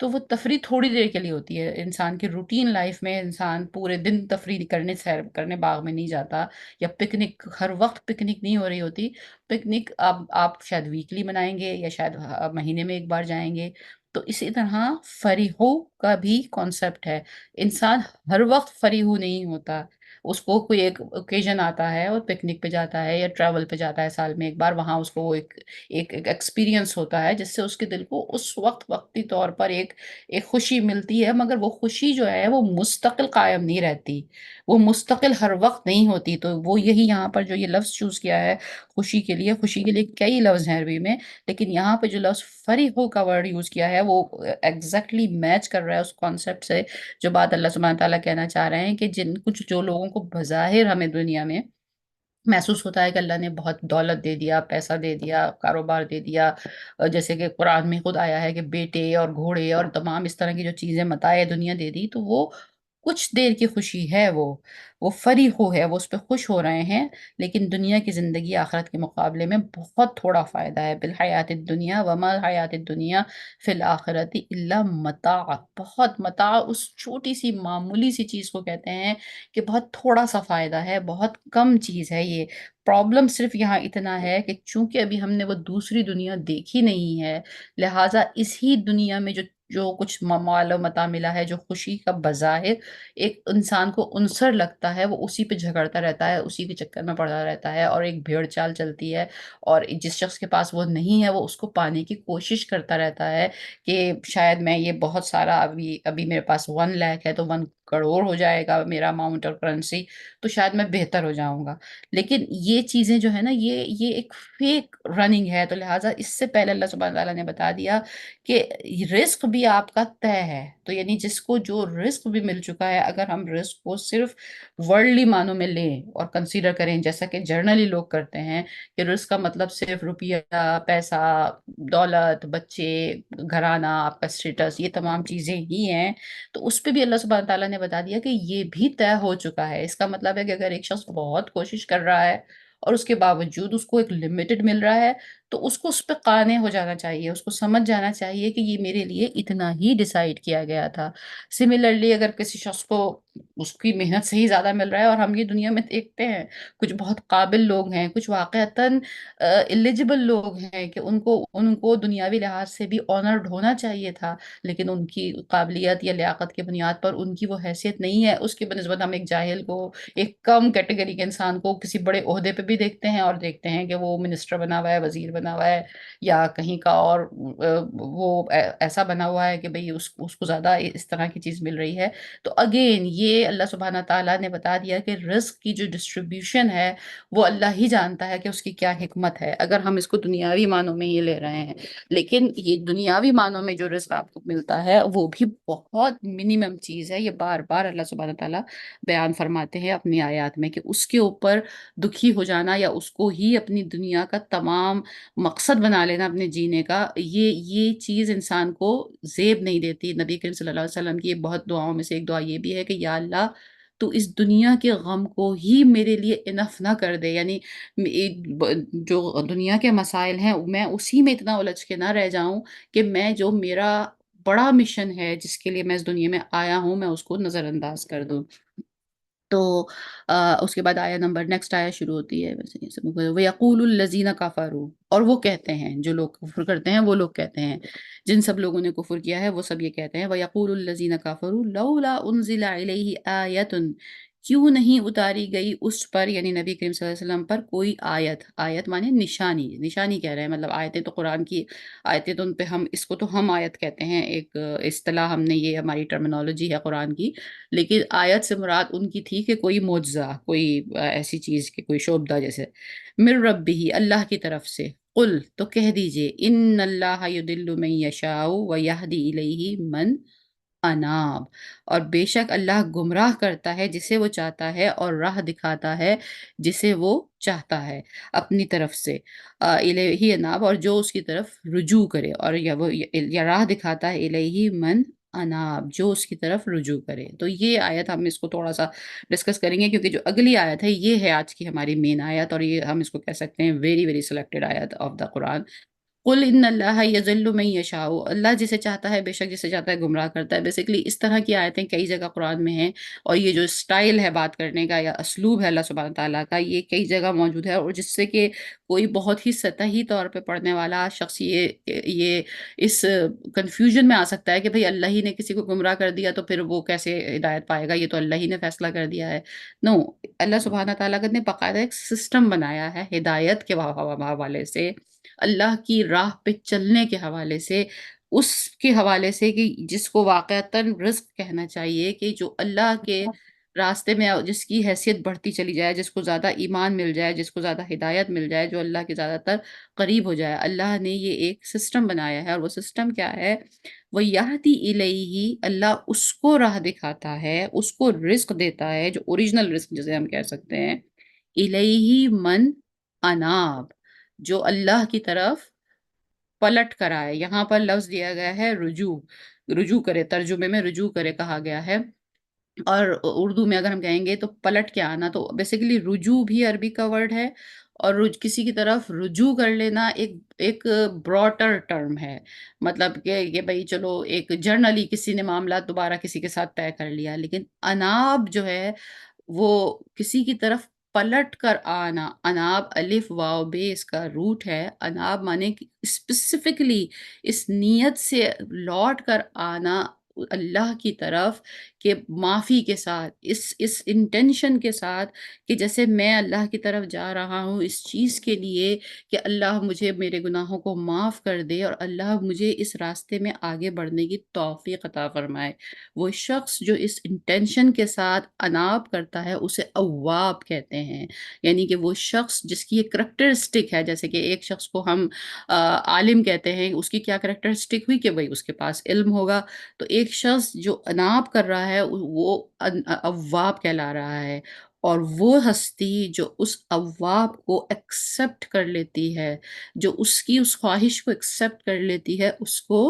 تو وہ تفریح تھوڑی دیر کے لیے ہوتی ہے، انسان کی روٹین لائف میں انسان پورے دن تفریح کرنے، سیر کرنے باغ میں نہیں جاتا، یا پکنک ہر وقت پکنک نہیں ہو رہی ہوتی، پکنک آپ شاید ویکلی منائیں گے یا شاید مہینے میں ایک بار جائیں گے، تو اسی طرح فریحو کا بھی کانسیپٹ ہے، انسان ہر وقت فریحو نہیں ہوتا، اس کو کوئی ایک اوکیزن آتا ہے اور پکنک پہ جاتا ہے یا ٹریول پہ جاتا ہے سال میں ایک بار، وہاں اس کو وہ ایک ایکسپیرینس ہوتا ہے جس سے اس کے دل کو اس وقت وقتی طور پر ایک خوشی ملتی ہے، مگر وہ خوشی جو ہے وہ مستقل قائم نہیں رہتی، وہ مستقل ہر وقت نہیں ہوتی، تو وہ یہی یہاں پر جو یہ لفظ چوز کیا ہے خوشی کے لیے کئی لفظ ہیں عربی میں، لیکن یہاں پہ جو لفظ فریحو کا ورڈ یوز کیا ہے وہ ایگزیکٹلی میچ کر رہا ہے اس کانسیپٹ سے، جو بات اللہ سبحانہ تعالیٰ کہنا چاہ رہے ہیں کہ کچھ جو لوگوں کو بظاہر ہمیں دنیا میں محسوس ہوتا ہے کہ اللہ نے بہت دولت دے دیا، پیسہ دے دیا، کاروبار دے دیا، جیسے کہ قرآن میں خود آیا ہے کہ بیٹے اور گھوڑے اور تمام اس طرح کی جو چیزیں متاع دنیا دے دی، تو وہ کچھ دیر کی خوشی ہے، وہ فریحو ہے، وہ اس پہ خوش ہو رہے ہیں، لیکن دنیا کی زندگی آخرت کے مقابلے میں بہت تھوڑا فائدہ ہے۔ بالحیات الدنیا وما الحیات الدنیا فی الآخرت الا متاع، بہت متاع اس چھوٹی سی معمولی سی چیز کو کہتے ہیں کہ بہت تھوڑا سا فائدہ ہے، بہت کم چیز ہے یہ۔ پرابلم صرف یہاں اتنا ہے کہ چونکہ ابھی ہم نے وہ دوسری دنیا دیکھی نہیں ہے، لہٰذا اس ہی دنیا میں جو کچھ مال و متاع ملا ہے، جو خوشی کا بظاہر ایک انسان کو عنصر لگتا ہے، وہ اسی پہ جھگڑتا رہتا ہے، اسی کے چکر میں پڑا رہتا ہے، اور ایک بھیڑ چال چلتی ہے، اور جس شخص کے پاس وہ نہیں ہے وہ اس کو پانے کی کوشش کرتا رہتا ہے کہ شاید میں یہ بہت سارا ابھی میرے پاس 1 لاکھ ہے تو 1 کروڑ ہو جائے گا میرا اماؤنٹ اور کرنسی، تو شاید میں بہتر ہو جاؤں گا، لیکن یہ چیزیں جو ہے نا یہ ایک فیک رننگ ہے، تو لہٰذا اس سے پہلے اللہ سبحانہ تعالیٰ نے بتا دیا کہ رزق بھی آپ کا طے ہے، تو یعنی جس کو جو رزق بھی مل چکا ہے، اگر ہم رزق کو صرف ورلڈلی معنوں میں لیں اور کنسیڈر کریں جیسا کہ جرنلی لوگ کرتے ہیں کہ رزق کا مطلب صرف روپیہ، پیسہ، دولت، بچے، گھرانہ، آپ کا اسٹیٹس، یہ تمام چیزیں ہی ہیں، تو اس پہ بھی اللہ سبحانہ تعالیٰ نے بتا دیا کہ یہ بھی طے ہو چکا ہے۔ اس کا مطلب ہے کہ اگر ایک شخص بہت کوشش کر رہا ہے اور اس کے باوجود اس کو ایک لمیٹڈ مل رہا ہے، تو اس کو اس پہ قانے ہو جانا چاہیے، اس کو سمجھ جانا چاہیے کہ یہ میرے لیے اتنا ہی ڈیسائیڈ کیا گیا تھا۔ سملرلی اگر کسی شخص کو اس کی محنت سے ہی زیادہ مل رہا ہے، اور ہم یہ دنیا میں دیکھتے ہیں کچھ بہت قابل لوگ ہیں، کچھ واقعتاً ایلیجبل لوگ ہیں کہ ان کو دنیاوی لحاظ سے بھی آنرڈ ہونا چاہیے تھا، لیکن ان کی قابلیت یا لیاقت کی بنیاد پر ان کی وہ حیثیت نہیں ہے، اس کی بنسبت ہم ایک جاہل کو، ایک کم کیٹیگری کے انسان کو کسی بڑے عہدے پہ بھی دیکھتے ہیں، اور دیکھتے ہیں کہ وہ منسٹر بنا ہوا ہے، وزیر بنا ہوا ہے، یا کہیں کا اور وہ ایسا بنا ہوا ہے کہ بھئی اس کو زیادہ اس طرح کی چیز مل رہی ہے۔ تو اگین یہ اللہ سبحانہ تعالیٰ نے بتا دیا کہ رزق کی جو ڈسٹریبیوشن ہے وہ اللہ ہی جانتا ہے کہ اس کی کیا حکمت ہے، اگر ہم اس کو دنیاوی معنوں میں یہ لے رہے ہیں۔ لیکن یہ دنیاوی معنوں میں جو رزق آپ کو ملتا ہے وہ بھی بہت منیمم چیز ہے، یہ بار بار اللہ سبحانہ تعالیٰ بیان فرماتے ہیں اپنی آیات میں کہ اس کے اوپر دکھی ہو جانا یا اس کو ہی اپنی دنیا کا تمام مقصد بنا لینا اپنے جینے کا، یہ چیز انسان کو زیب نہیں دیتی۔ نبی کریم صلی اللہ علیہ وسلم کی بہت دعاؤں میں سے ایک دعا یہ بھی ہے کہ یا اللہ تو اس دنیا کے غم کو ہی میرے لیے انف نہ کر دے، یعنی جو دنیا کے مسائل ہیں میں اسی میں اتنا الجھ کے نہ رہ جاؤں کہ میں جو میرا بڑا مشن ہے جس کے لیے میں اس دنیا میں آیا ہوں میں اس کو نظر انداز کر دوں۔ تو اس کے بعد آیا نمبر نیکسٹ آیا شروع ہوتی ہے ویسے یہ سب وَيَقُولُ الَّذِينَ كَفَرُوا، اور وہ کہتے ہیں جو لوگ کفر کرتے ہیں وہ لوگ کہتے ہیں، جن سب لوگوں نے کفر کیا ہے وہ سب یہ کہتے ہیں وَيَقُولُ الَّذِينَ كَفَرُوا لَوْلَا أُنزِلَ عَلَيْهِ آيَةٌ، کیوں نہیں اتاری گئی اس پر یعنی نبی کریم صلی اللہ علیہ وسلم پر کوئی آیت، آیت مانے نشانی، نشانی کہہ رہے ہیں مطلب آیتیں تو قرآن کی آیتیں تو ان پہ ہم اس کو تو ہم آیت کہتے ہیں، ایک اصطلاح ہم نے یہ ہماری ٹرمینالوجی ہے قرآن کی، لیکن آیت سے مراد ان کی تھی کہ کوئی معجزہ، کوئی ایسی چیز کہ کوئی شعبدہ جیسے من ربہ اللہ کی طرف سے، قل تو کہہ دیجئے ان اللہ یضل من یشاء ویہدی الیہ من اناب، اور بے شک اللہ گمراہ کرتا ہے جسے وہ چاہتا ہے اور راہ دکھاتا ہے جسے وہ چاہتا ہے اپنی طرف سے، الیہ اناب، اور جو اس کی طرف رجوع کرے، اور یا راہ دکھاتا ہے الیہ من اناب، جو اس کی طرف رجوع کرے۔ تو یہ آیت ہم اس کو تھوڑا سا ڈسکس کریں گے کیونکہ جو اگلی آیت ہے یہ ہے آج کی ہماری مین آیت، اور یہ ہم اس کو کہہ سکتے ہیں ویری ویری سلیکٹڈ آیت آف دا قرآن۔ قل ان اللہ یضل من یشاء، اللہ جسے چاہتا ہے بے شک جسے چاہتا ہے گمراہ کرتا ہے۔ بیسیکلی اس طرح کی آیتیں کئی جگہ قرآن میں ہیں، اور یہ جو اسٹائل ہے بات کرنے کا یا اسلوب ہے اللہ سبحانہ تعالیٰ کا یہ کئی جگہ موجود ہے، اور جس سے کہ کوئی بہت ہی سطحی طور پہ پڑھنے والا شخص یہ اس کنفیوژن میں آ سکتا ہے کہ بھئی اللہ ہی نے کسی کو گمراہ کر دیا تو پھر وہ کیسے ہدایت پائے گا، یہ تو اللہ ہی نے فیصلہ کر دیا ہے۔ نو، اللہ سبحانہ تعالیٰ نے باقاعدہ ایک سسٹم بنایا ہے ہدایت کے حوالے سے، اللہ کی راہ پہ چلنے کے حوالے سے، اس کے حوالے سے کہ جس کو واقعتاً رزق کہنا چاہیے، کہ جو اللہ کے راستے میں جس کی حیثیت بڑھتی چلی جائے، جس کو زیادہ ایمان مل جائے، جس کو زیادہ ہدایت مل جائے، جو اللہ کے زیادہ تر قریب ہو جائے، اللہ نے یہ ایک سسٹم بنایا ہے، اور وہ سسٹم کیا ہے؟ وہ یہدی الیہ، اللہ اس کو راہ دکھاتا ہے، اس کو رزق دیتا ہے، جو اوریجنل رزق جسے ہم کہہ سکتے ہیں، الیہ من اناب، جو اللہ کی طرف پلٹ کر آئے۔ یہاں پر لفظ دیا گیا ہے رجوع، رجوع کرے، ترجمے میں رجوع کرے کہا گیا ہے، اور اردو میں اگر ہم کہیں گے تو پلٹ کے آنا، تو بیسیکلی رجوع بھی عربی کا ورڈ ہے، اور کسی کی طرف رجوع کر لینا ایک براڈر ٹرم ہے، مطلب کہ یہ بھئی چلو ایک جرنلی کسی نے معاملات دوبارہ کسی کے ساتھ طے کر لیا، لیکن اناب جو ہے وہ کسی کی طرف پلٹ کر آنا، اناب الف واو بے اس کا روٹ ہے، اناب مانے اسپیسیفکلی اس نیت سے لوٹ کر آنا اللہ کی طرف، کہ معافی کے ساتھ، اس انٹینشن کے ساتھ کہ جیسے میں اللہ کی طرف جا رہا ہوں اس چیز کے لیے کہ اللہ مجھے میرے گناہوں کو معاف کر دے، اور اللہ مجھے اس راستے میں آگے بڑھنے کی توفیق عطا فرمائے۔ وہ شخص جو اس انٹینشن کے ساتھ اناب کرتا ہے اسے اواب کہتے ہیں، یعنی کہ وہ شخص جس کی ایک کریکٹرسٹک ہے، جیسے کہ ایک شخص کو ہم عالم کہتے ہیں، اس کی کیا کریکٹرسٹک ہوئی کہ بھئی اس کے پاس علم ہوگا، تو ایک شخص جو اناب کر رہا ہے وہ اواب کہلا رہا ہے، اور وہ ہستی جو اس اواب کو ایکسپٹ کر لیتی ہے، جو اس کی اس خواہش کو ایکسپٹ کر لیتی ہے، اس کو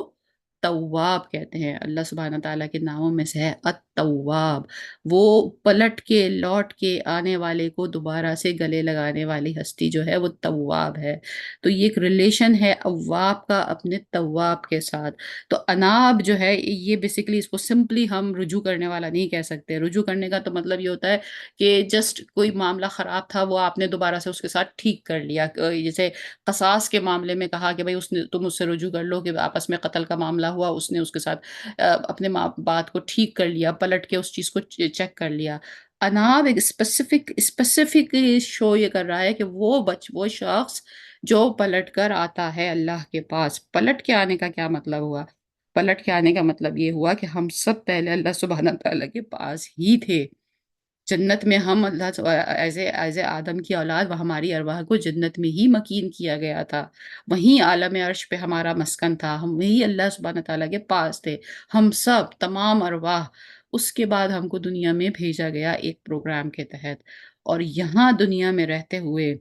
تواب کہتے ہیں۔ اللہ سبحانہ تعالیٰ کے ناموں میں سے ہے التواب، وہ پلٹ کے لوٹ کے آنے والے کو دوبارہ سے گلے لگانے والی ہستی جو ہے وہ تواب ہے۔ تو یہ ایک ریلیشن ہے اواب کا اپنے تواب کے ساتھ۔ تو اناب جو ہے یہ بیسیکلی اس کو سمپلی ہم رجوع کرنے والا نہیں کہہ سکتے۔ رجوع کرنے کا تو مطلب یہ ہوتا ہے کہ جسٹ کوئی معاملہ خراب تھا وہ آپ نے دوبارہ سے اس کے ساتھ ٹھیک کر لیا۔ جیسے قصاص کے معاملے میں کہا کہ بھئی اس نے تم اس سے رجوع کر لو، کہ آپس میں قتل کا معاملہ ہوا، اس نے اس کے ساتھ اپنے بات کو ٹھیک کر لیا، پلٹ کے اس چیز کو چیک کر لیا۔ اناب ایک اسپیسیفک شو یہ کر رہا ہے کہ وہ شخص جو پلٹ کر آتا ہے اللہ کے پاس۔ پلٹ کے آنے کا کیا مطلب ہوا؟ پلٹ کے آنے کا مطلب یہ ہوا کہ ہم سب پہلے اللہ سبحانہ تعالیٰ کے پاس ہی تھے۔ جنت میں ہم اللہ ایز اے آدم کی اولاد، وہ ہماری ارواح کو جنت میں ہی مکین کیا گیا تھا، وہیں عالم عرش پہ ہمارا مسکن تھا، ہم وہی اللہ سبحانہ تعالیٰ کے پاس تھے، ہم سب تمام ارواح۔ اس کے بعد ہم کو دنیا میں بھیجا گیا ایک پروگرام کے تحت، اور یہاں دنیا میں رہتے ہوئے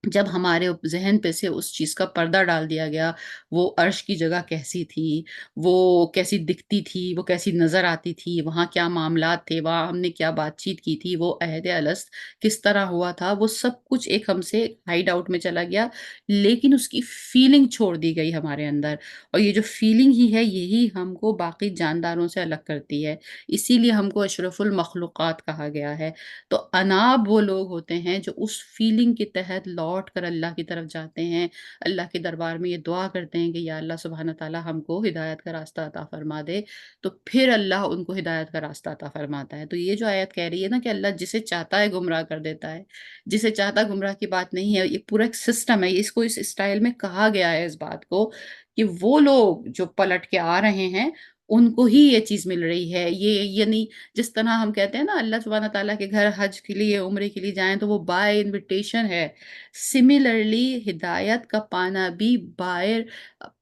جب ہمارے ذہن پہ سے اس چیز کا پردہ ڈال دیا گیا، وہ عرش کی جگہ کیسی تھی، وہ کیسی دکھتی تھی، وہ کیسی نظر آتی تھی، وہاں کیا معاملات تھے، وہاں ہم نے کیا بات چیت کی تھی، وہ عہد الست کس طرح ہوا تھا، وہ سب کچھ ایک ہم سے ہائیڈ آؤٹ میں چلا گیا، لیکن اس کی فیلنگ چھوڑ دی گئی ہمارے اندر، اور یہ جو فیلنگ ہی ہے یہی ہم کو باقی جانداروں سے الگ کرتی ہے، اسی لیے ہم کو اشرف المخلوقات کہا گیا ہے۔ تو اناب وہ لوگ ہوتے ہیں جو اس فیلنگ کے تحت لوٹ کر اللہ کی طرف جاتے ہیں، اللہ کے دربار میں یہ دعا کرتے ہیں کہ یا اللہ سبحانہ تعالیٰ ہم کو ہدایت کا راستہ عطا فرما دے، تو پھر اللہ ان کو ہدایت کا راستہ عطا فرماتا ہے۔ تو یہ جو آیت کہہ رہی ہے نا کہ اللہ جسے چاہتا ہے گمراہ کر دیتا ہے، جسے چاہتا گمراہ کی بات نہیں ہے، یہ پورا ایک سسٹم ہے، اس کو اس اسٹائل میں کہا گیا ہے اس بات کو کہ وہ لوگ جو پلٹ کے آ رہے ہیں ان کو ہی یہ چیز مل رہی ہے۔ یہ یعنی جس طرح ہم کہتے ہیں نا اللہ سبحانہ تعالیٰ کے گھر حج کے لیے عمرے کے لیے جائیں تو وہ بائی انویٹیشن ہے، سملرلی ہدایت کا پانا بھی بائی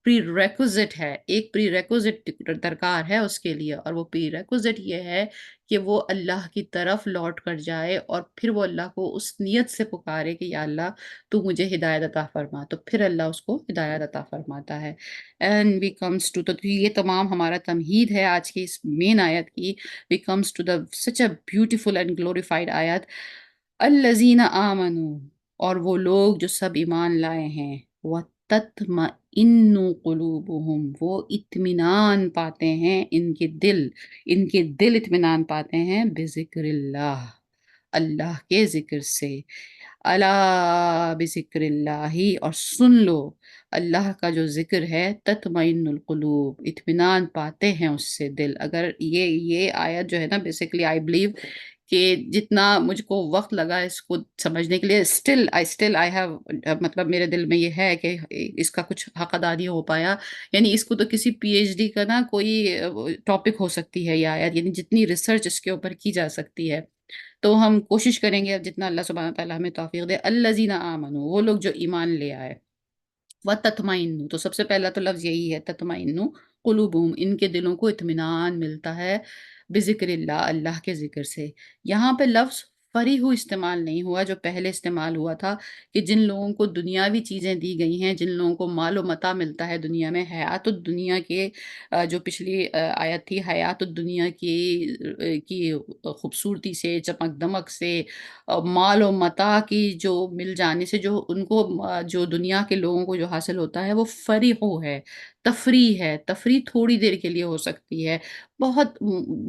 پری ریکوزٹ ہے، ایک پری ریکوزٹ درکار ہے اس کے لیے، اور وہ پری ریکوزٹ یہ ہے کہ وہ اللہ کی طرف لوٹ کر جائے اور پھر وہ اللہ کو اس نیت سے پکارے کہ یا اللہ تو مجھے ہدایت عطا فرما، تو پھر اللہ اس کو ہدایت عطا فرماتا ہے۔ اینڈ وی کمس ٹو، تو یہ تمام ہمارا تمہید ہے آج کی اس مین آیت کی۔ We comes to the such a beautiful and glorified ayat, الذین آمنوا، اور وہ لوگ جو سب ایمان لائے ہیں، وَتَطْمَئِنُّ قُلُوبُهُمْ، وہ اطمینان پاتے ہیں، ان کے دل اطمینان پاتے ہیں، بذکر اللہ، اللہ کے ذکر سے، الا بذکر اللہ، اور سن لو اللہ کا جو ذکر ہے، تطمئن القلوب، اطمینان پاتے ہیں اس سے دل۔ اگر یہ آیت جو ہے نا بیسیکلی آئی بلیو کہ جتنا مجھ کو وقت لگا اس کو سمجھنے کے لیے، اسٹل آئی ہیو، مطلب میرے دل میں یہ ہے کہ اس کا کچھ حق ادا نہیں ہو پایا، یعنی اس کو تو کسی پی ایچ ڈی کا نا کوئی ٹاپک ہو سکتی ہے یہ آیت، یعنی جتنی ریسرچ اس کے اوپر کی جا سکتی ہے۔ تو ہم کوشش کریں گے اب جتنا اللہ سبحانہ تعالیٰ ہمیں توفیق دے، الذین آمنوا، وہ لوگ جو ایمان لے آئے، وَتَطْمَئِنُّ، تو سب سے پہلا تو لفظ یہی ہے تطمئنُّ قلوبہم، ان کے دلوں کو اطمینان ملتا ہے بذکر اللہ، اللہ کے ذکر سے۔ یہاں پہ لفظ فریح استعمال نہیں ہوا جو پہلے استعمال ہوا تھا، کہ جن لوگوں کو دنیاوی چیزیں دی گئی ہیں، جن لوگوں کو مال و متاع ملتا ہے دنیا میں، حیات الدنیا کے جو پچھلی آیت تھی، حیات الدنیا کی خوبصورتی سے، چمک دمک سے، مال و متاع کی جو مل جانے سے جو ان کو جو دنیا کے لوگوں کو جو حاصل ہوتا ہے وہ فریح ہے، تفریح ہے۔ تفریح تھوڑی دیر کے لیے ہو سکتی ہے، بہت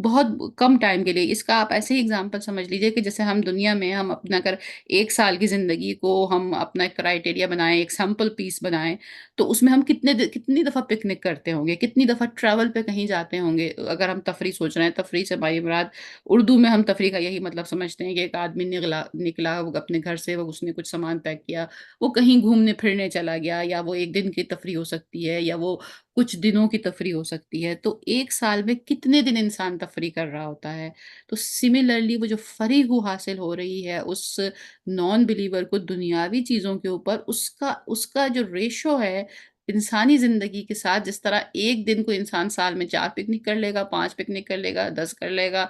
بہت کم ٹائم کے لیے۔ اس کا آپ ایسے ہی اگزامپل سمجھ لیجئے کہ جیسے ہم دنیا میں ہم اپنا اگر 1 سال کی زندگی کو ہم اپنا ایک کرائٹیریا بنائیں، ایک سیمپل پیس بنائیں، تو اس میں ہم کتنی دفعہ پکنک کرتے ہوں گے، کتنی دفعہ ٹریول پہ کہیں جاتے ہوں گے۔ اگر ہم تفریح سوچ رہے ہیں، تفریح سے ہماری مراد اردو میں ہم تفریح کا یہی مطلب سمجھتے ہیں کہ ایک آدمی نکلا وہ اپنے گھر سے، وہ اس نے کچھ سامان پیک کیا، وہ کہیں گھومنے پھرنے چلا گیا، یا وہ ایک دن کی تفریح ہو سکتی ہے، یا وہ کچھ دنوں کی تفریح ہو سکتی ہے۔ تو 1 سال میں کتنے دن انسان تفریح کر رہا ہوتا ہے؟ تو سملرلی وہ جو فریح حاصل ہو رہی ہے اس نان بلیور کو دنیاوی چیزوں کے اوپر، اس کا جو ریشو ہے انسانی زندگی کے ساتھ، جس طرح ایک دن کو انسان سال میں 4 پکنک کر لے گا، 5 پکنک کر لے گا، 10 کر لے گا،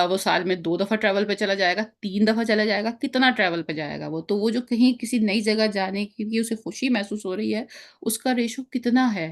وہ سال میں 2 دفعہ ٹریول پہ چلا جائے گا، 3 دفعہ چلا جائے گا، کتنا ٹریول پہ جائے گا وہ؟ تو وہ جو کہیں کسی نئی جگہ جانے کی اسے خوشی محسوس ہو رہی ہے، اس کا ریشو کتنا ہے؟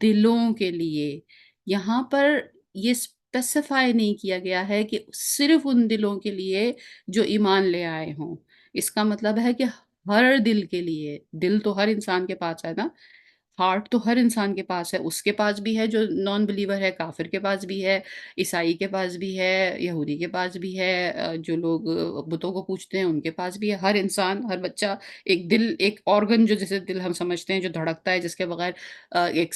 دلوں کے لیے۔ یہاں پر یہ اسپیسیفائی نہیں کیا گیا ہے کہ صرف ان دلوں کے لیے جو ایمان لے آئے ہوں۔ اس کا مطلب ہے کہ ہر دل کے لیے، دل تو ہر انسان کے پاس ہے نا، ہارٹ تو ہر انسان کے پاس ہے، اس کے پاس بھی ہے جو نان بلیور ہے، کافر کے پاس بھی ہے، عیسائی کے پاس بھی ہے، یہودی کے پاس بھی ہے، جو لوگ بتوں کو پوجتے ہیں ان کے پاس بھی ہے۔ ہر انسان، ہر بچہ ایک دل، ایک آرگن جو جسے دل ہم سمجھتے ہیں جو دھڑکتا ہے، جس کے بغیر ایک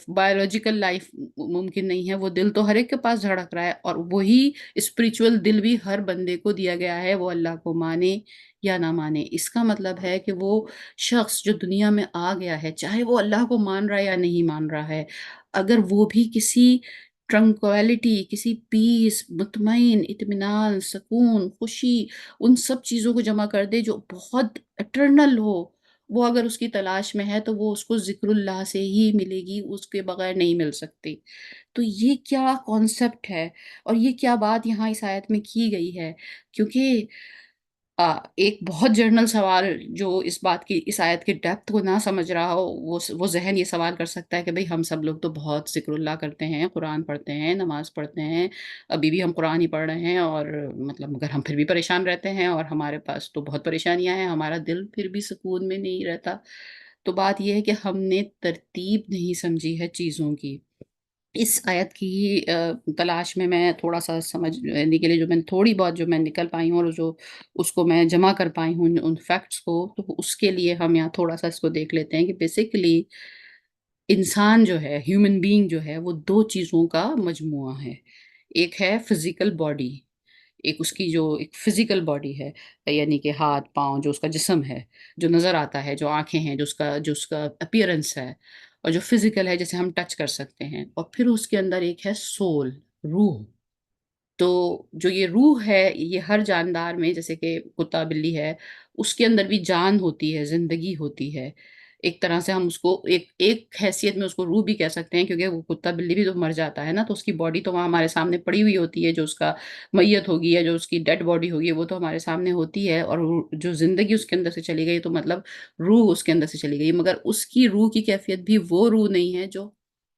بایولوجیکل لائف ممکن نہیں ہے، وہ دل تو ہر ایک کے پاس دھڑک رہا ہے، اور وہی اسپریچول دل بھی ہر بندے کو دیا گیا ہے، وہ اللہ کو مانے یا نہ مانے۔ اس کا مطلب ہے کہ وہ شخص جو دنیا میں آ گیا ہے، چاہے وہ اللہ کو مان رہا ہے یا نہیں مان رہا ہے، اگر وہ بھی کسی ٹرنکویلٹی، کسی پیس، مطمئن، اطمینان، سکون، خوشی، ان سب چیزوں کو جمع کر دے جو بہت اٹرنل ہو، وہ اگر اس کی تلاش میں ہے تو وہ اس کو ذکر اللہ سے ہی ملے گی، اس کے بغیر نہیں مل سکتی۔ تو یہ کیا کانسیپٹ ہے، اور یہ کیا بات یہاں اس آیت میں کی گئی ہے؟ کیونکہ ایک بہت جرنل سوال جو اس بات کی، اس آیت کی ڈیپتھ کو نہ سمجھ رہا ہو، وہ ذہن یہ سوال کر سکتا ہے کہ بھئی ہم سب لوگ تو بہت ذکر اللہ کرتے ہیں، قرآن پڑھتے ہیں، نماز پڑھتے ہیں، ابھی بھی ہم قرآن ہی پڑھ رہے ہیں، اور مطلب مگر ہم پھر بھی پریشان رہتے ہیں، اور ہمارے پاس تو بہت پریشانیاں ہیں، ہمارا دل پھر بھی سکون میں نہیں رہتا۔ تو بات یہ ہے کہ ہم نے ترتیب نہیں سمجھی ہے چیزوں کی۔ اس آیت کی تلاش میں تھوڑا سا سمجھنے کے لیے، جو میں تھوڑی بہت جو میں نکل پائی ہوں، اور جو اس کو میں جمع کر پائی ہوں ان فیکٹس کو، تو اس کے لیے ہم یہاں تھوڑا سا اس کو دیکھ لیتے ہیں کہ بیسیکلی انسان جو ہے، ہیومن بینگ جو ہے، وہ دو چیزوں کا مجموعہ ہے۔ ایک ہے فزیکل باڈی، ایک اس کی جو ایک فزیکل باڈی ہے، یعنی کہ ہاتھ پاؤں، جو اس کا جسم ہے، جو نظر آتا ہے، جو آنکھیں ہیں، جو اس کا اپیئرنس ہے، اور جو فزیکل ہے جسے ہم ٹچ کر سکتے ہیں، اور پھر اس کے اندر ایک ہے سول، روح۔ تو جو یہ روح ہے، یہ ہر جاندار میں، جیسے کہ کتا بلی ہے، اس کے اندر بھی جان ہوتی ہے، زندگی ہوتی ہے۔ ایک طرح سے ہم اس کو ایک حیثیت میں اس کو روح بھی کہہ سکتے ہیں، کیونکہ وہ کتا بلی بھی تو مر جاتا ہے نا، تو اس کی باڈی تو وہاں ہمارے سامنے پڑی ہوئی ہوتی ہے، جو اس کا میت ہوگی یا جو اس کی ڈیڈ باڈی ہوگی وہ تو ہمارے سامنے ہوتی ہے، اور جو زندگی اس کے اندر سے چلی گئی تو مطلب روح اس کے اندر سے چلی گئی، مگر اس کی روح کی کیفیت بھی وہ روح نہیں ہے جو